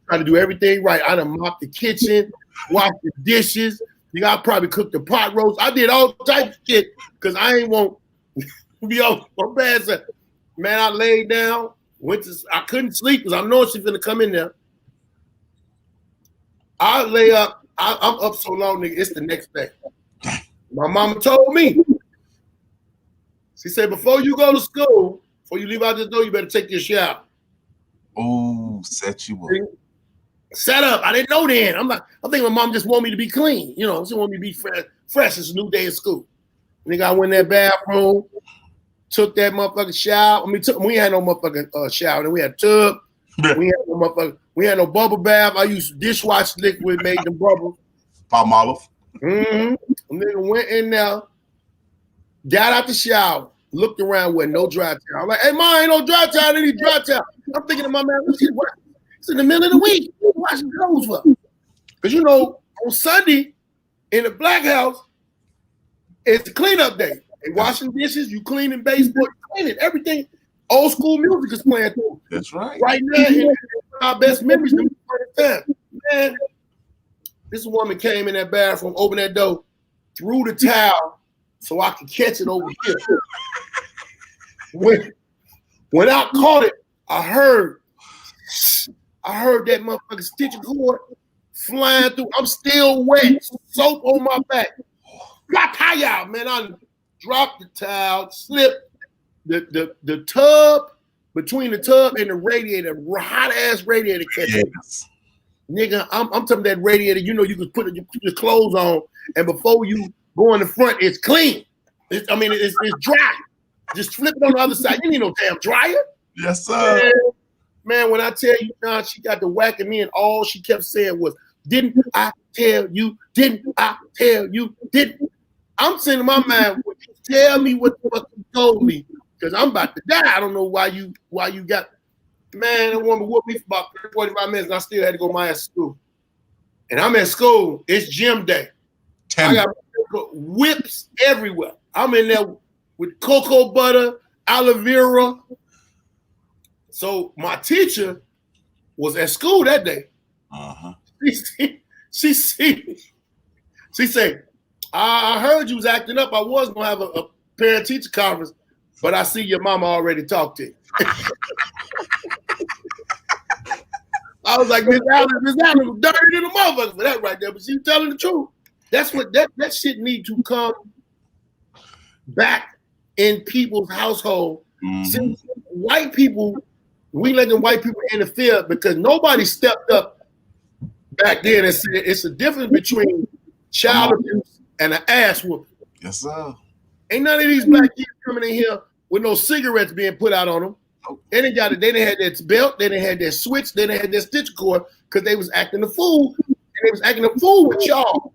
Try to do everything right. I done mopped the kitchen, washed the dishes. I probably cooked the pot roast. I did all types of shit because I ain't want to be on bad side. Man, I laid down, I couldn't sleep because I know she's gonna come in there. I lay up, I'm up so long, nigga, it's the next day. My mama told me. She said, before you go to school, before you leave out this door, you better take your shower. Oh, set you up. Set up. I didn't know then. I'm thinking my mom just want me to be clean. You know, she want me to be fresh. It's a new day of school. Nigga, I went in that bathroom, took that motherfucking shower. I mean, we had no motherfucking shower. Then we had a tub. We had no bubble bath. I used dishwasher liquid, made them bubbles. Palmolive. Nigga went in there, got out the shower, looked around with no dry towel. I'm like, hey, ma, ain't no dry towel. I need dry towel. I'm thinking to my man, it's in the middle of the week. What you washing clothes for? Because, you know, on Sunday in the black house, it's the cleanup day. They washing dishes, you cleaning baseboard, cleaning everything. Old school music is playing through. That's right. Right now, in our best memories, man, this woman came in that bathroom, opened that door, threw the towel so I could catch it over here. When I caught it, I heard that motherfucking stitching cord flying through. I'm still wet, soap on my back. Got out, man. I dropped the towel, slipped the tub, between the tub and the radiator, hot ass radiator catch. Yes. Nigga, I'm talking that radiator. You know, you can put your clothes on, and before you go in the front, it's clean. It's dry. Just flip it on the other side. You need no damn dryer. Yes, sir. Man, when I tell you, John, she got to whacking me, and all she kept saying was, "Didn't I tell you? Didn't I tell you? Didn't?" I'm saying in my mind, would you tell me what the fuck you told me? Because I'm about to die. I don't know why you got. Man, that woman whooped me for about 45 minutes, and I still had to go my ass to school. And I'm at school. It's gym day. I got whips everywhere. I'm in there with cocoa butter, aloe vera. So my teacher was at school that day. She said, I heard you was acting up. I was gonna have a parent teacher conference, but I see your mama already talked to you. I was like, Miss Allen was dirty than a motherfucker for that right there, but she's telling the truth. That's what that shit need to come back in people's household. Since white people, we let them white people interfere because nobody stepped up back then and said it's a difference between child abuse and an ass whooping. Yes, sir. Ain't none of these black kids coming in here with no cigarettes being put out on them. They didn't got it. They didn't have that belt. They didn't have that switch. They didn't have that stitch cord because they was acting the fool. And they was acting the fool with y'all.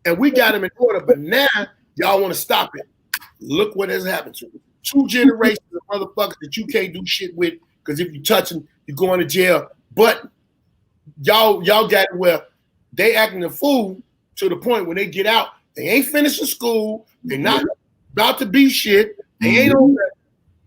And we got them in order. But now y'all want to stop it. Look what has happened to them. 2 generations of motherfuckers that you can't do shit with because if you touch them, you're going to jail. But y'all got it where they acting the fool to the point when they get out, they ain't finishing school. They're not about to be shit. They ain't on that.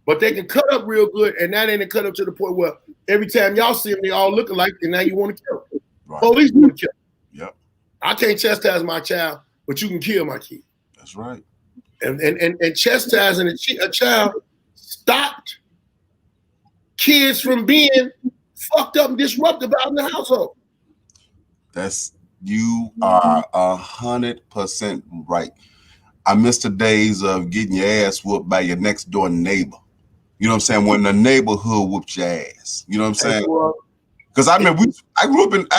But they can cut up real good, and that ain't cut up to the point where every time y'all see them, they all look alike, and now you want to kill them. Right. Police want to kill them. Yep. I can't chastise my child, but you can kill my kid. That's right. And chastising a child stopped kids from being fucked up and disruptive out in the household. You are 100% right. I miss the days of getting your ass whooped by your next door neighbor. You know what I'm saying? When the neighborhood whooped your ass. You know what I'm saying? Because I remember I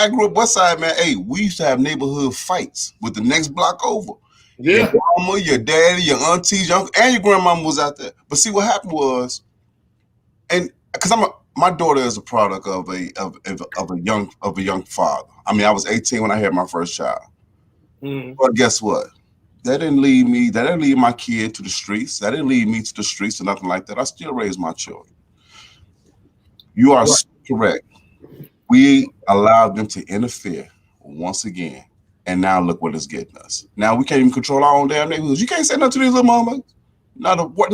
grew up West Side, man. Hey, we used to have neighborhood fights with the next block over. Yeah. Your mama, your daddy, your aunties, your uncle, and your grandmama was out there. But see what happened was, and because my daughter is a product of a young father. I mean, I was 18 when I had my first child. But guess what? That didn't lead my kid to the streets. That didn't lead me to the streets or nothing like that. I still raised my children. You are correct. We allowed them to interfere once again. And now look what it's getting us. Now we can't even control our own damn neighborhoods. You can't say nothing to these little mamas. Not a word.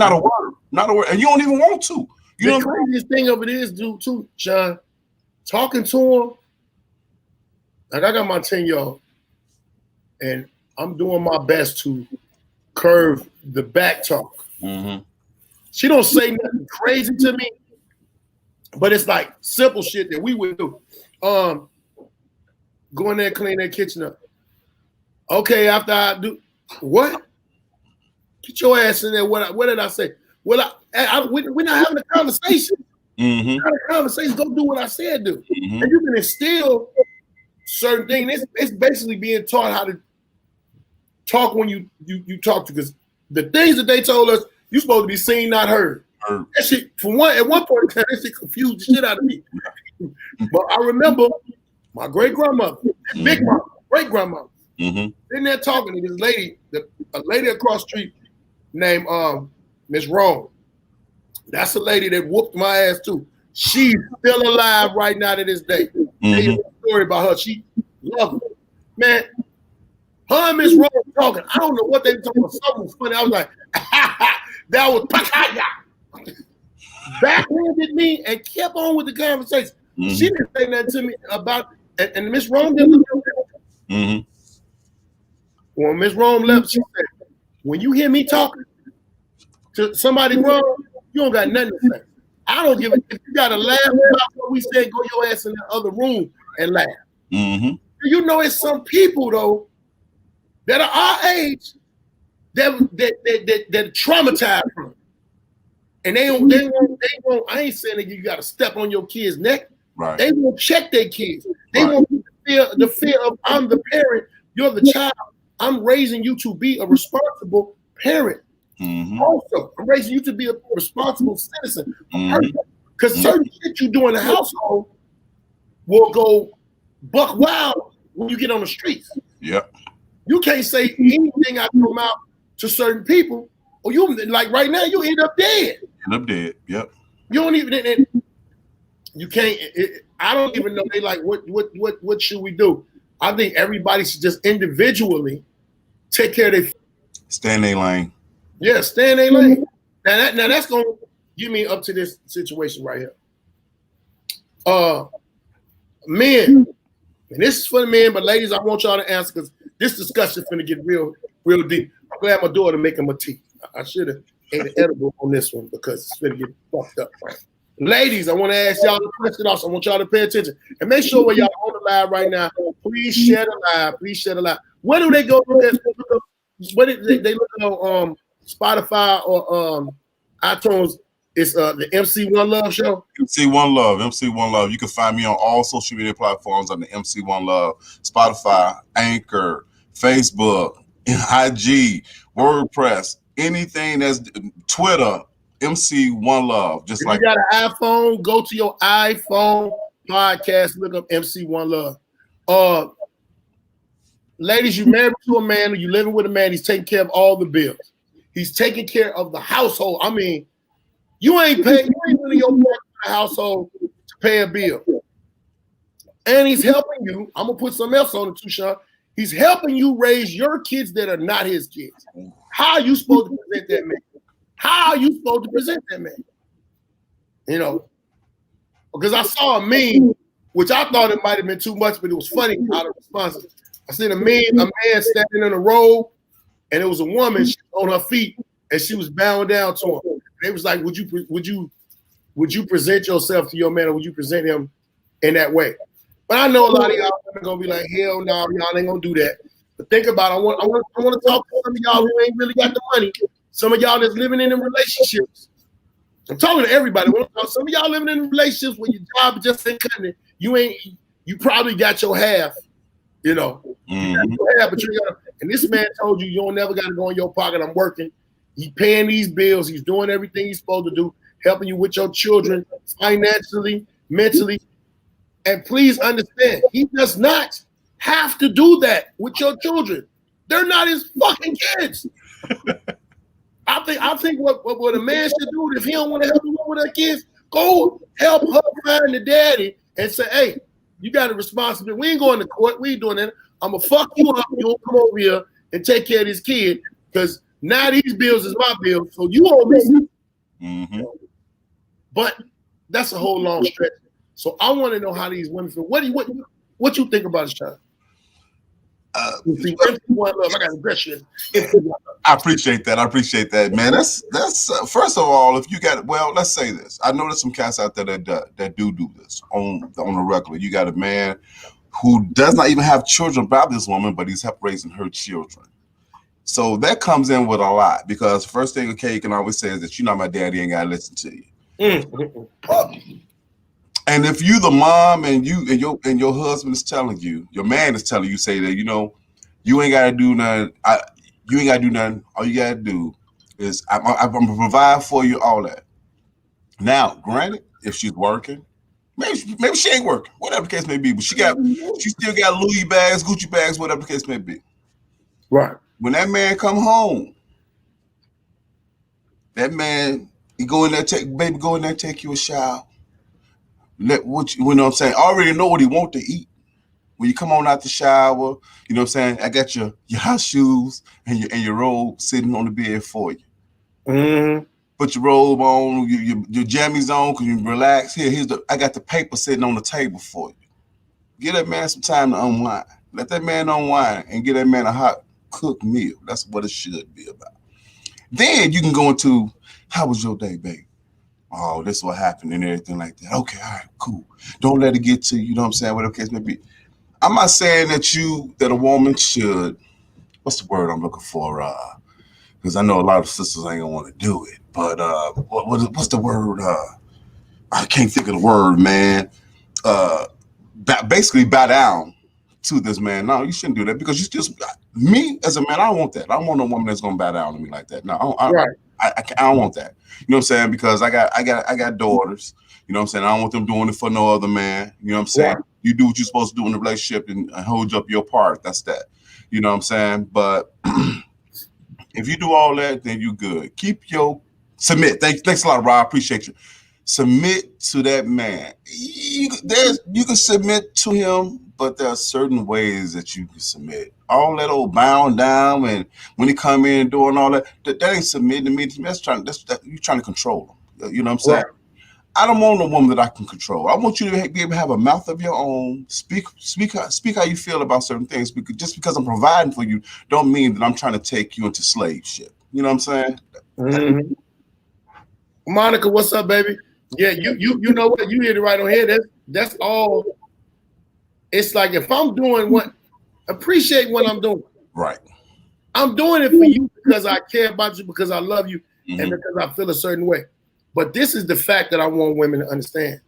And you don't even want to. You know the craziest thing of it is, dude, too, John, talking to him, like I got my 10-year-old, and I'm doing my best to curve the back talk. She don't say nothing crazy to me, but it's like simple shit that we would do. Go in there and clean that kitchen up. Okay, after I do what? Get your ass in there. What did I say? Well, we're not having a conversation. Not a conversation. Go do what I said do. And you can instill certain things. It's basically being taught how to talk when you talk to, because the things that they told us, you're supposed to be seen, not heard. That shit, at one point in time, that shit confused the shit out of me. But I remember my great grandmother, big mama, great grandmother, sitting there talking to this lady, a lady across the street named Miss Rome. That's a lady that whooped my ass too. She's still alive right now to this day. Tell you a story about her. She loved her. Man, her and Miss Rome talking. I don't know what they were talking about. Something was funny. I was like, that was backhanded me and kept on with the conversation. She didn't say nothing to me about, and Miss Rome didn't look at me. When Miss Rome left, she said, when you hear me talking to somebody wrong, you don't got nothing to say. I don't give a, if you got to laugh about what we said, go your ass in the other room and laugh. You know, it's some people though that are our age that traumatized from it. And they won't, I ain't saying that you got to step on your kid's neck. Right. They won't check their kids. They won't the fear of, I'm the parent, you're the child. I'm raising you to be a responsible parent. Also, I'm raising you to be a responsible citizen. Because certain shit you do in the household will go buck wild when you get on the streets. Yep. You can't say anything out your mouth to certain people, or you, like right now, you end up dead. Yep. You don't even, you can't, I don't even know. They like, what should we do? I think everybody should just individually take care of their. Stay in their lane. Yeah, stay in their lane. Now that's gonna get me up to this situation right here. Men, and this is for the men, but ladies, I want y'all to answer because this discussion is gonna get real deep. I'm glad my daughter making my tea. I should have ate an edible on this one because it's gonna get fucked up. Ladies, I want to ask y'all the question also. I want y'all to pay attention and make sure when y'all on the live right now, please share the live. Please share the live. Where do they go look at? What did they look on Spotify or iTunes? It's the MC One Love show. MC One Love. You can find me on all social media platforms on the MC One Love, Spotify, Anchor, Facebook, IG, WordPress, anything that's Twitter. MC One Love. Just if like you got an iPhone, go to your iPhone podcast, look up MC One Love. Ladies, you married to a man or you living with a man, he's taking care of all the bills. He's taking care of the household. I mean, you ain't really your household to pay a bill. And he's helping you. I'm gonna put something else on it too, Sean. He's helping you raise your kids that are not his kids. How are you supposed to present that man? How are you supposed to present that man? You know, because I saw a meme, which I thought it might have been too much, but it was funny how the responses. I seen a man standing in a row, and it was a woman on her feet, and she was bowing down to him. They was like, "Would you present yourself to your man, or would you present him in that way?" But I know a lot of y'all are gonna be like, "Hell no, y'all ain't gonna do that." But think about it. I want to talk to some of y'all who ain't really got the money. Some of y'all that's living in them relationships. I'm talking to everybody. Some of y'all living in relationships where your job just ain't cutting it. You probably got your half, you know. You got your half, but you ain't got. And this man told you don't never got to go in your pocket. I'm working. He's paying these bills. He's doing everything he's supposed to do, helping you with your children financially, mentally. And please understand, he does not have to do that with your children. They're not his fucking kids. I think what a man should do if he don't want to help him with her kids, go help her find the daddy and say, "Hey, you got a responsibility. We ain't going to court. We ain't doing that. I'm gonna fuck you up. You don't come over here and take care of this kid because now these bills is my bills. So you owe me." Mm-hmm. But that's a whole long stretch. So I want to know how these women feel. What you think about this, Sean? I got aggression. I appreciate that, man. That's first of all, if you got, well, let's say this. I know there's some cats out there that do this on the regular. You got a man who does not even have children by this woman, but he's helped raising her children. So that comes in with a lot because first thing you can always say is that you know my daddy ain't gotta listen to you. And if you the mom and your husband is telling you, your man is telling you, say that, you know, you ain't gotta do nothing. You ain't gotta do nothing. All you gotta do is I'm gonna provide for you, all that. Now, granted, if she's working, maybe she ain't working, whatever the case may be, but she still got Louis bags, Gucci bags, whatever the case may be. Right. When that man come home, that man, he go in there, take you a shower. You know what I'm saying? I already know what he want to eat. When you come on out the shower, you know what I'm saying? I got your house shoes and your robe sitting on the bed for you. Mm-hmm. Put your robe on, your jammies on, cause you relax. I got the paper sitting on the table for you. Give that man some time to unwind. Let that man unwind and give that man a hot cooked meal. That's what it should be about. Then you can go into, how was your day, babe? Oh, this is what happened and everything like that. Okay, all right, cool. Don't let it get to you know what I'm saying, whatever the case may be. I'm not saying that a woman should, what's the word I'm looking for? Because I know a lot of sisters ain't gonna want to do it. But what's the word? I can't think of the word, man. Basically bow down to this man. No, you shouldn't do that because me as a man, I don't want that. I don't want no woman that's gonna bow down to me like that. No, I don't want that. You know what I'm saying? Because I got daughters. You know what I'm saying? I don't want them doing it for no other man. You know what I'm saying? Right. You do what you're supposed to do in the relationship and hold up your part. That's that. You know what I'm saying? But if you do all that, then you good. Submit. Thanks a lot, Rob. Appreciate you. Submit to that man. You can submit to him, but there are certain ways that you can submit. All that old bound down and when he come in and doing all that, that ain't submitting to me. You trying to control them. You know what I'm saying? Right. I don't want a woman that I can control. I want you to be able to have a mouth of your own. Speak how you feel about certain things. Because just because I'm providing for you, don't mean that I'm trying to take you into slave ship. You know what I'm saying? Mm-hmm. Monica, what's up, baby? Yeah, you know what? You hit it right on here. That's all. It's like if I'm doing what, appreciate what I'm doing. Right. I'm doing it for you because I care about you, because I love you, Mm-hmm. and because I feel a certain way. But this is the fact that I want women to understand.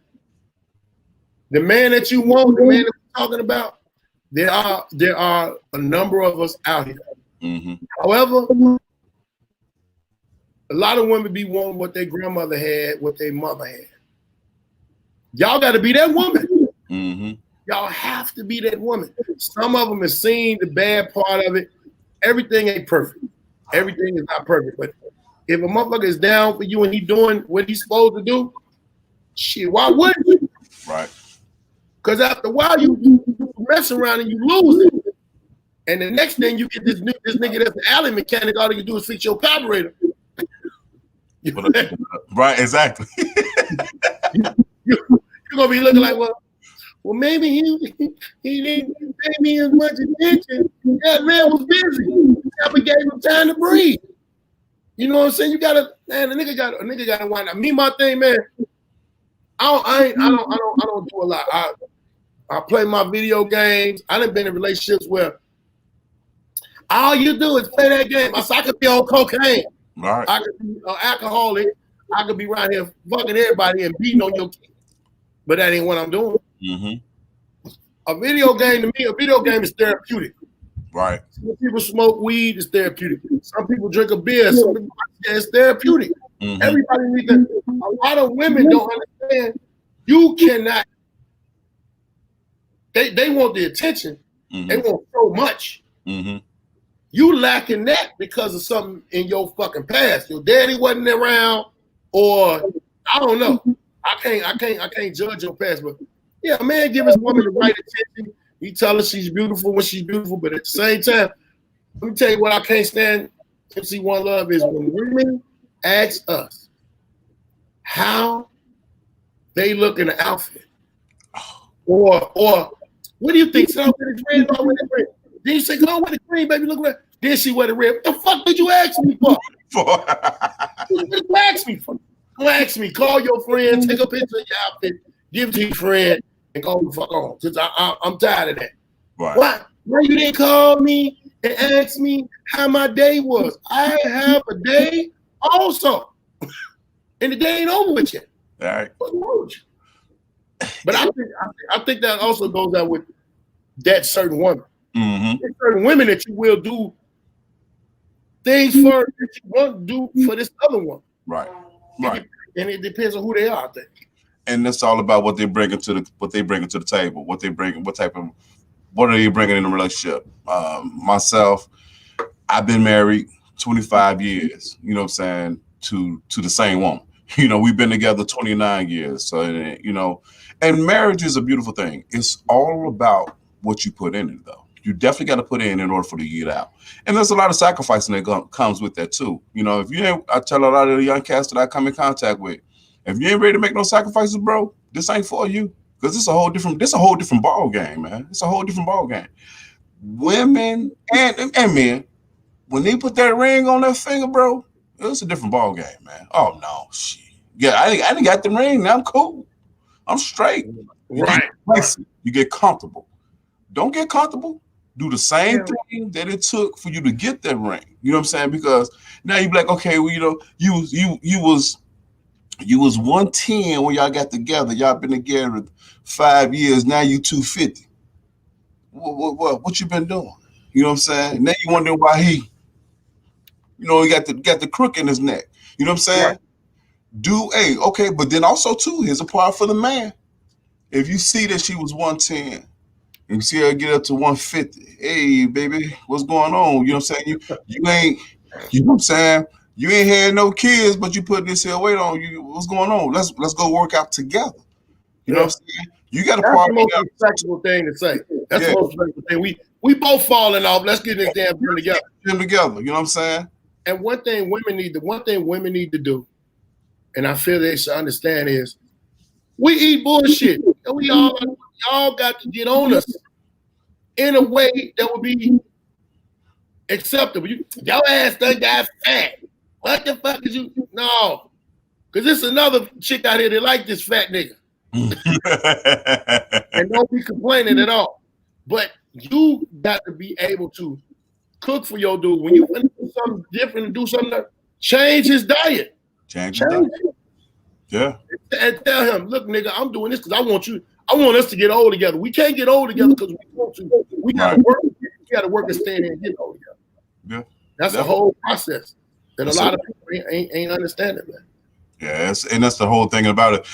The man that you want, the man that we're talking about, there are a number of us out here. Mm-hmm. However, a lot of women be wanting what their grandmother had, what their mother had. Y'all got to be that woman. Mm-hmm. Y'all have to be that woman. Some of them have seen the bad part of it. Everything ain't perfect. Everything is not perfect. But if a motherfucker is down for you and he doing what he's supposed to do, shit, why wouldn't you? Right. Because after a while, you mess around and you lose it. And the next thing you get this nigga that's an alley mechanic, all you do is fix your carburetor. Right, exactly. You're going to be looking like, well, maybe he didn't pay me as much attention. That man was busy. Never gave him time to breathe. You know what I'm saying? You gotta, man. A nigga gotta wind up. Me, my thing, man. I don't do a lot. I play my video games. I done been in relationships where all you do is play that game. I could be on cocaine. Right. I could be an alcoholic. I could be around here fucking everybody and beating on your kid. But that ain't what I'm doing. Mm-hmm. A video game to me, a video game is therapeutic. Right. Some people smoke weed, it's therapeutic. Some people drink a beer, it's therapeutic. Mm-hmm. Everybody needs that. A lot of women don't understand. You cannot. They want the attention. Mm-hmm. They want so much. Mm-hmm. You lacking that because of something in your fucking past. Your daddy wasn't around, or I don't know. I can't judge your past, but yeah, a man give his woman the right attention. He tell her she's beautiful when she's beautiful, but at the same time, let me tell you what I can't stand. MC One Love is when women ask us how they look in the outfit, or what do you think? So with the red, or with the red? Then you say, go with the green, baby. Look at that. Then she wear the red. What the fuck did you ask me for? What did you ask me for? Don't ask me. Call your friend, take a picture of your outfit, give it to your friend, and go the fuck on. Because I'm tired of that. Right. Why you didn't call me and ask me how my day was? I have a day also. And the day ain't over with yet. All right. What's wrong with you? But I think that also goes out with that certain woman. Mm-hmm. There's certain women that you will do things for that you won't do for this other one. Right. Right. And it depends on who they are, I think. And that's all about what they bring to the table, what are they bringing in a relationship? Myself, I've been married 25 years, you know what I'm saying, to the same woman. You know, we've been together 29 years. So, you know, and marriage is a beautiful thing. It's all about what you put in it, though. You definitely got to put in order for it to get out. And there's a lot of sacrificing that comes with that, too. You know, if you ain't, I tell a lot of the young cats that I come in contact with, if you ain't ready to make no sacrifices, bro, this ain't for you. Because it's a whole different ball game, man. It's a whole different ball game. Women and men, when they put that ring on their finger, bro, it's a different ball game, man. Oh no, shit. Yeah, I didn't got the ring. Now I'm cool. I'm straight. Right. You get comfortable. Don't get comfortable. Do the same thing that it took for you to get that ring. You know what I'm saying? Because now you be like, okay, well, you know, you was 110 when y'all got together. Y'all been together 5 years. Now you 250. What you been doing? You know what I'm saying? Now you wondering why he got the crook in his neck. You know what I'm saying? Right. Okay, but then also too, here's a part for the man. If you see that she was 110 and you see her get up to 150, hey baby, what's going on? You know what I'm saying? You ain't, you know what I'm saying? You ain't had no kids, but you put this here weight on you. What's going on? Let's go work out together. You know what I'm saying? You got to That's party. the most respectable thing to say. That's the most respectable thing. We both falling off. Let's get this damn thing together. Together. You know what I'm saying? And one thing women need to do, and I feel they should understand is, we eat bullshit. And y'all got to get on us in a way that would be acceptable. Your ass done got fat. What the fuck is you? No. Because there's another chick out here that like this fat nigga. And don't be complaining at all. But you got to be able to cook for your dude. When you want to do something different and do something, change his diet. Change his diet. Yeah. And tell him, look, nigga, I'm doing this because I want us to get old together. We can't get old together because we want to. We gotta work. We gotta work and stay in and get old together. Yeah. That's the whole process that a lot of people ain't understanding, man. Yeah, and that's the whole thing about it.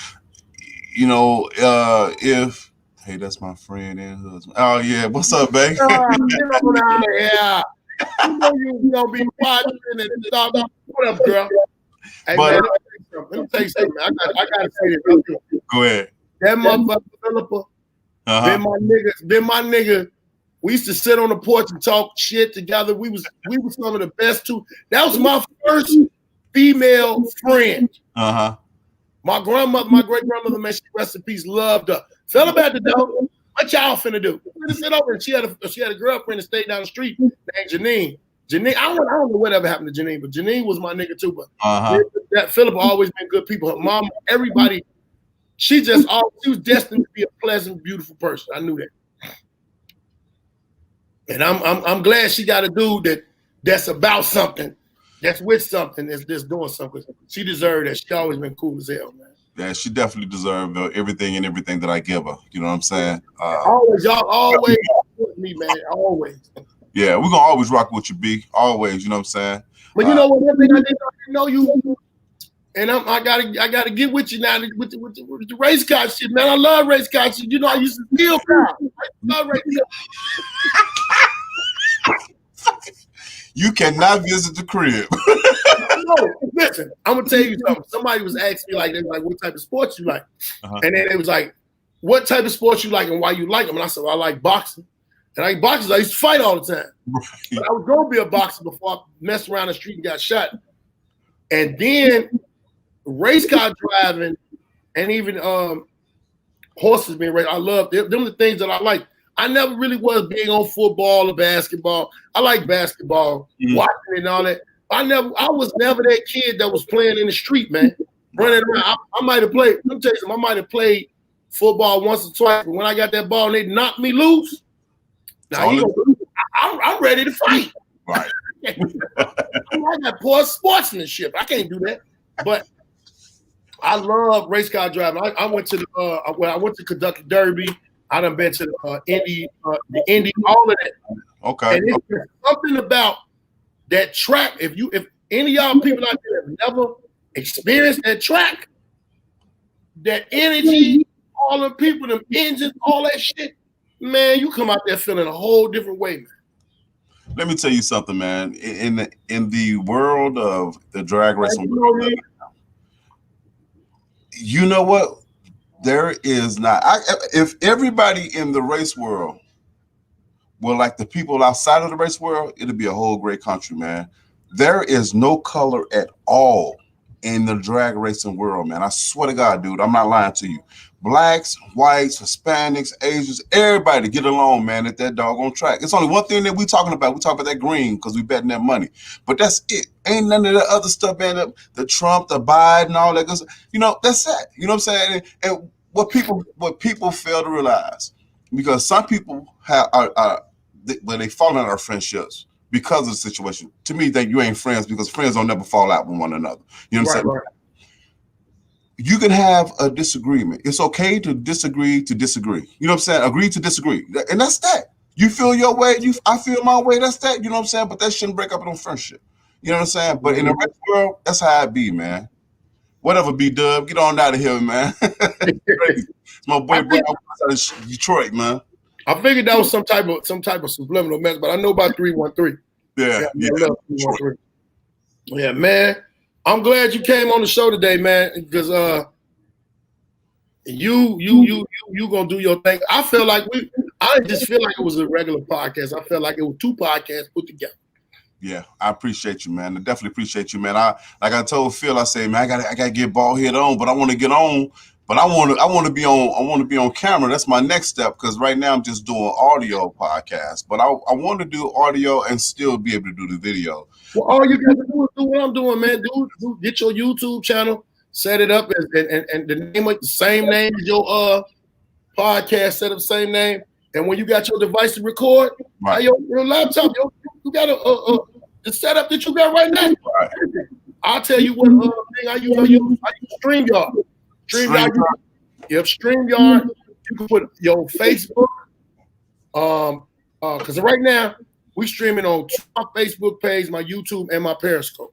You know, hey, that's my friend and husband. Oh yeah, what's up, babe? Yeah. You know you gonna be watching and talk. What up, girl? Hey, man, let me tell you something. Man. I gotta say this. Go ahead. That motherfucker Philippa, been my nigga. We used to sit on the porch and talk shit together. We was some of the best too. That was my first female friend. My great grandmother, man, she rest in peace, loved her. Philippa at the door. What y'all finna do? We sit over and she had a girlfriend that stayed down the street named Janine. Janine, I don't know whatever happened to Janine, but Janine was my nigga too. But that Philippa always been good people. Her mom, everybody, she was destined to be a pleasant, beautiful person. I knew that. And I'm glad she got a dude that's about something, that's with something, that's doing something. She deserved that. She always been cool as hell, man. Yeah, she definitely deserved everything that I give her. You know what I'm saying? Y'all always with me, man. Always. Yeah, we're gonna always rock with you, B. Always, you know what I'm saying? But you know what? One thing I didn't know you, and I gotta get with you now with the race car shit, man. I love race car shit. You know, I used to steal cars. I love race car. You cannot visit the crib. No, listen, I'm gonna tell you something. Somebody was asking me like, what type of sports you like? And then it was like, what type of sports you like and why you like them? And I said, well, I like boxing. And I like boxers. I used to fight all the time. Right. But I was gonna be a boxer before I messed around the street and got shot. And then race car driving and even horses being raced. I love them. The things that I like. I never really was big on football or basketball. I like basketball, watching it and all that. I was never that kid that was playing in the street, man. Running around. I might have played, let me tell you something, I might have played football once or twice, but when I got that ball and they knocked me loose, I'm ready to fight. Right. I got poor sportsmanship. I can't do that. But I love race car driving. I went to the Kentucky Derby. I done been to the Indy, all of that. Okay. And it's something about that track. If any of y'all people out there have never experienced that track, that energy, all the people, them engines, all that shit, man, you come out there feeling a whole different way, man. Let me tell you something, man. In the world of the drag racing, you know what? There is not. If everybody in the race world were like the people outside of the race world, it'd be a whole great country, man. There is no color at all in the drag racing world, man. I swear to God, dude, I'm not lying to you. Blacks, whites, Hispanics, Asians, everybody get along, man, at that doggone track. It's only one thing that we talking about. We talk about that green because we betting that money. But that's it. Ain't none of the other stuff, man. The Trump, the Biden, all that good stuff. You know, that's it. You know what I'm saying? And what people fail to realize, because some people they fall out of our friendships because of the situation. To me, that you ain't friends because friends don't never fall out with one another. You know what I'm saying? Right. You can have a disagreement. It's okay to disagree. You know what I'm saying? Agree to disagree. And that's that. You feel your way, I feel my way, that's that. You know what I'm saying? But that shouldn't break up no friendship. You know what I'm saying? But in the rest of the world, that's how it be, man. Whatever, B-Dub, get on out of here, man. It's my boy out of Detroit, man. I figured that was some type of subliminal message, but I know about 313. Yeah. 313. Yeah, man. I'm glad you came on the show today, man, because You gonna do your thing. I just feel like it was a regular podcast. I felt like it was two podcasts put together. Yeah, I appreciate you, man. I definitely appreciate you, man. Like I told Phil, I say, man, I gotta get Baldhead on, but I want to get on, but I want to be on camera. That's my next step because right now I'm just doing audio podcast, but I want to do audio and still be able to do the video. Well, all you got to do is do what I'm doing, man. Get your YouTube channel, set it up, and the name the same name as your podcast, set up the same name. And when you got your device to record, right. your laptop, you got the setup that you got right now. Right. I'll tell you what thing I use. I use StreamYard. StreamYard. You can put your Facebook. Because right now we streaming on my Facebook page, my YouTube, and my Periscope.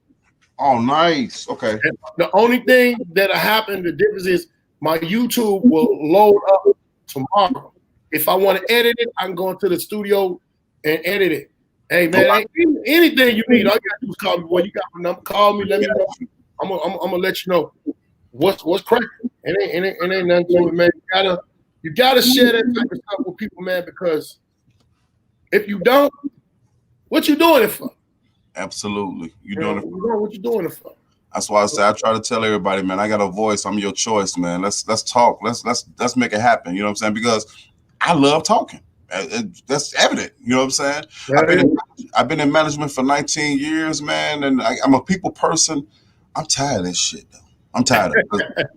Oh, nice. Okay. And the only thing that'll happen, the difference is my YouTube will load up tomorrow. If I want to edit it, I can go into the studio and edit it. Hey man, anything you need, all you gotta do is call me. Boy, you got my number. Call me. Let me know. I'm gonna let you know what's cracking. It ain't nothing to it, man. You gotta share that type of stuff with people, man. Because if you don't, what you doing it for? Absolutely, doing it for. What you doing it for? That's why I say I try to tell everybody, man. I got a voice. I'm your choice, man. Let's talk. Let's make it happen. You know what I'm saying? Because I love talking. That's evident. You know what I'm saying? Right. I've been in management for 19 years, man, and I'm a people person. I'm tired of this shit, though. I'm tired of it.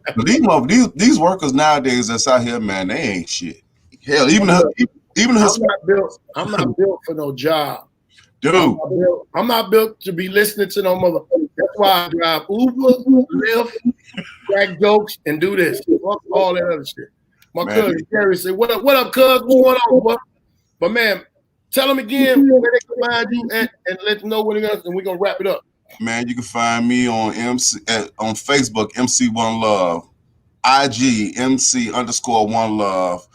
These workers nowadays that's out here, man, they ain't shit. Hell, even I'm not built for no job. Dude, I'm not built to be listening to no mother. That's why I drive Uber, Lyft, crack jokes, and do this. Fuck all that other shit. My cousin Gary said, "What up, cuz? What's going on, boy?" But man, tell them again where they can find you at, and let them know what it is, and we're gonna wrap it up. Man, you can find me on Facebook, MC1Love, IG, MC_1Love,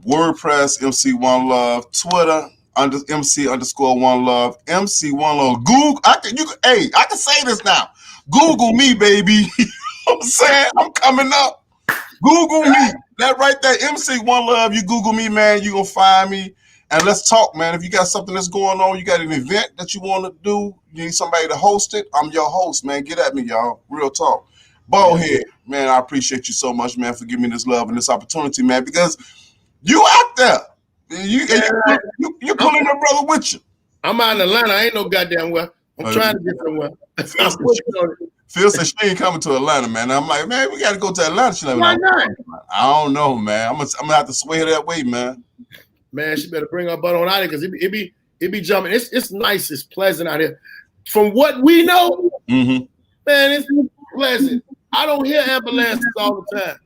WordPress, MC1Love, Twitter, MC_1Love, MC1Love. Google, I can say this now. Google me, baby. You know what I'm saying? I'm coming up. Google me. That right there, MC1Love. You Google me, man. You gonna find me. And let's talk, man. If you got something that's going on, you got an event that you want to do, you need somebody to host it, I'm your host, man. Get at me, y'all. Real talk. Baldhead, man, I appreciate you so much, man, for giving me this love and this opportunity, man, because you out there. You pulling a brother with you. I'm out in Atlanta. I ain't no goddamn well. I'm trying to get somewhere. Phil said she ain't coming to Atlanta, man. I'm like, man, we got to go to Atlanta. She's like, why not? I don't know, man. I'm gonna have to sway her that way, man. Man, she better bring her butt on out here because it be jumping. It's nice. It's pleasant out here. From what we know, man, it's pleasant. I don't hear ambulances all the time.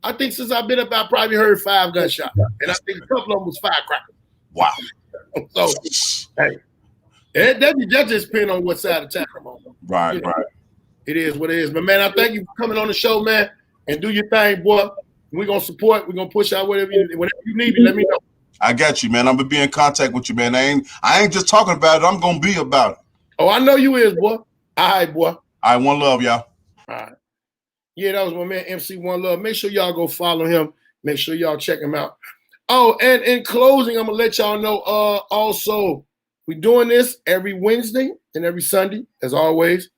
I think since I've been up, I probably heard 5 gunshots. And I think a couple of them was firecrackers. Wow. So, hey, that just depends on what side of town I'm on. Right, right. It is what it is. But, man, I thank you for coming on the show, man, and do your thing, boy. We're going to support. We're going to push out whatever you need me, let me know. I got you, man. I'm going to be in contact with you, man. I ain't just talking about it. I'm going to be about it. Oh, I know you is, boy. All right, boy. All right, one love, y'all. All right. Yeah, that was my man, MC1Love. Make sure y'all go follow him. Make sure y'all check him out. Oh, and in closing, I'm going to let y'all know also, we're doing this every Wednesday and every Sunday, as always,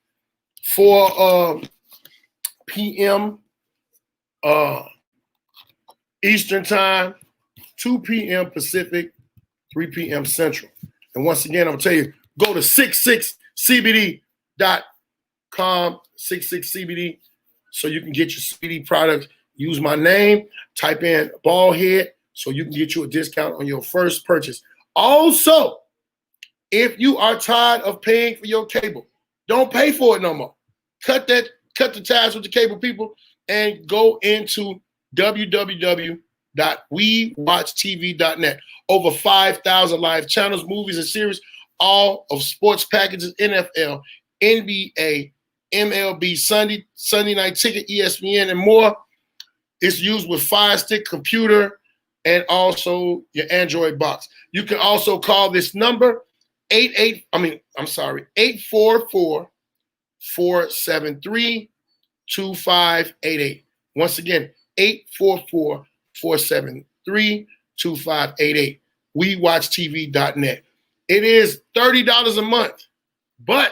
4 p.m. Eastern Time, 2 p.m. Pacific, 3 p.m. Central. And once again, I'm going to tell you, go to 66cbd.com, 66cbd, so you can get your CBD products. Use my name, type in Baldhead, so you can get you a discount on your first purchase. Also, if you are tired of paying for your cable, don't pay for it no more. Cut the ties with the cable people and go into www.wewatchtv.net. Over 5,000 live channels, movies, and series, all of sports packages, NFL, NBA, MLB, Sunday Night Ticket, ESPN, and more. It's used with Fire Stick computer and also your Android box. You can also call this number 844-473-2588. Once again, 844-473-2588. WeWatchTV.net. It is $30 a month, but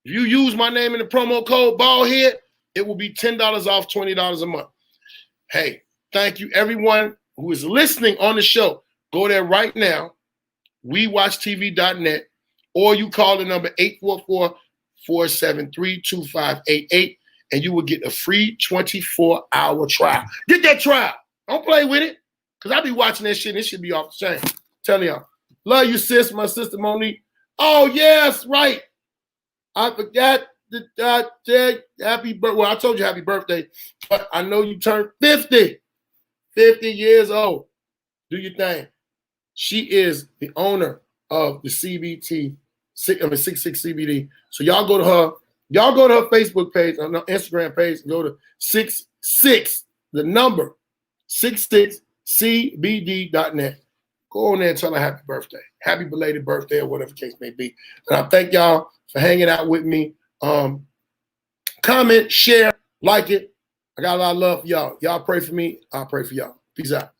if you use my name in the promo code BALDHEAD, it will be $10 off, $20 a month. Hey, thank you, everyone who is listening on the show. Go there right now, WeWatchTV.net, or you call the number 844-473-2588, and you will get a free 24-hour trial. Get that trial. Don't play with it, because I be watching that shit, and it should be off the chain. I'm telling y'all. Love you, sis, my sister Monique. Oh, yes, right. I forgot that happy birthday. Well, I told you happy birthday, but I know you turned 50. 50 years old. Do your thing. She is the owner of the CBT, 66 CBD. So y'all go to her Facebook page, on her Instagram page, and go to 66, the number 66cbd.net. Go on there and tell her happy birthday. Happy belated birthday, or whatever the case may be. And I thank y'all for hanging out with me. Comment, share, like it. I got a lot of love for y'all. Y'all pray for me. I'll pray for y'all. Peace out.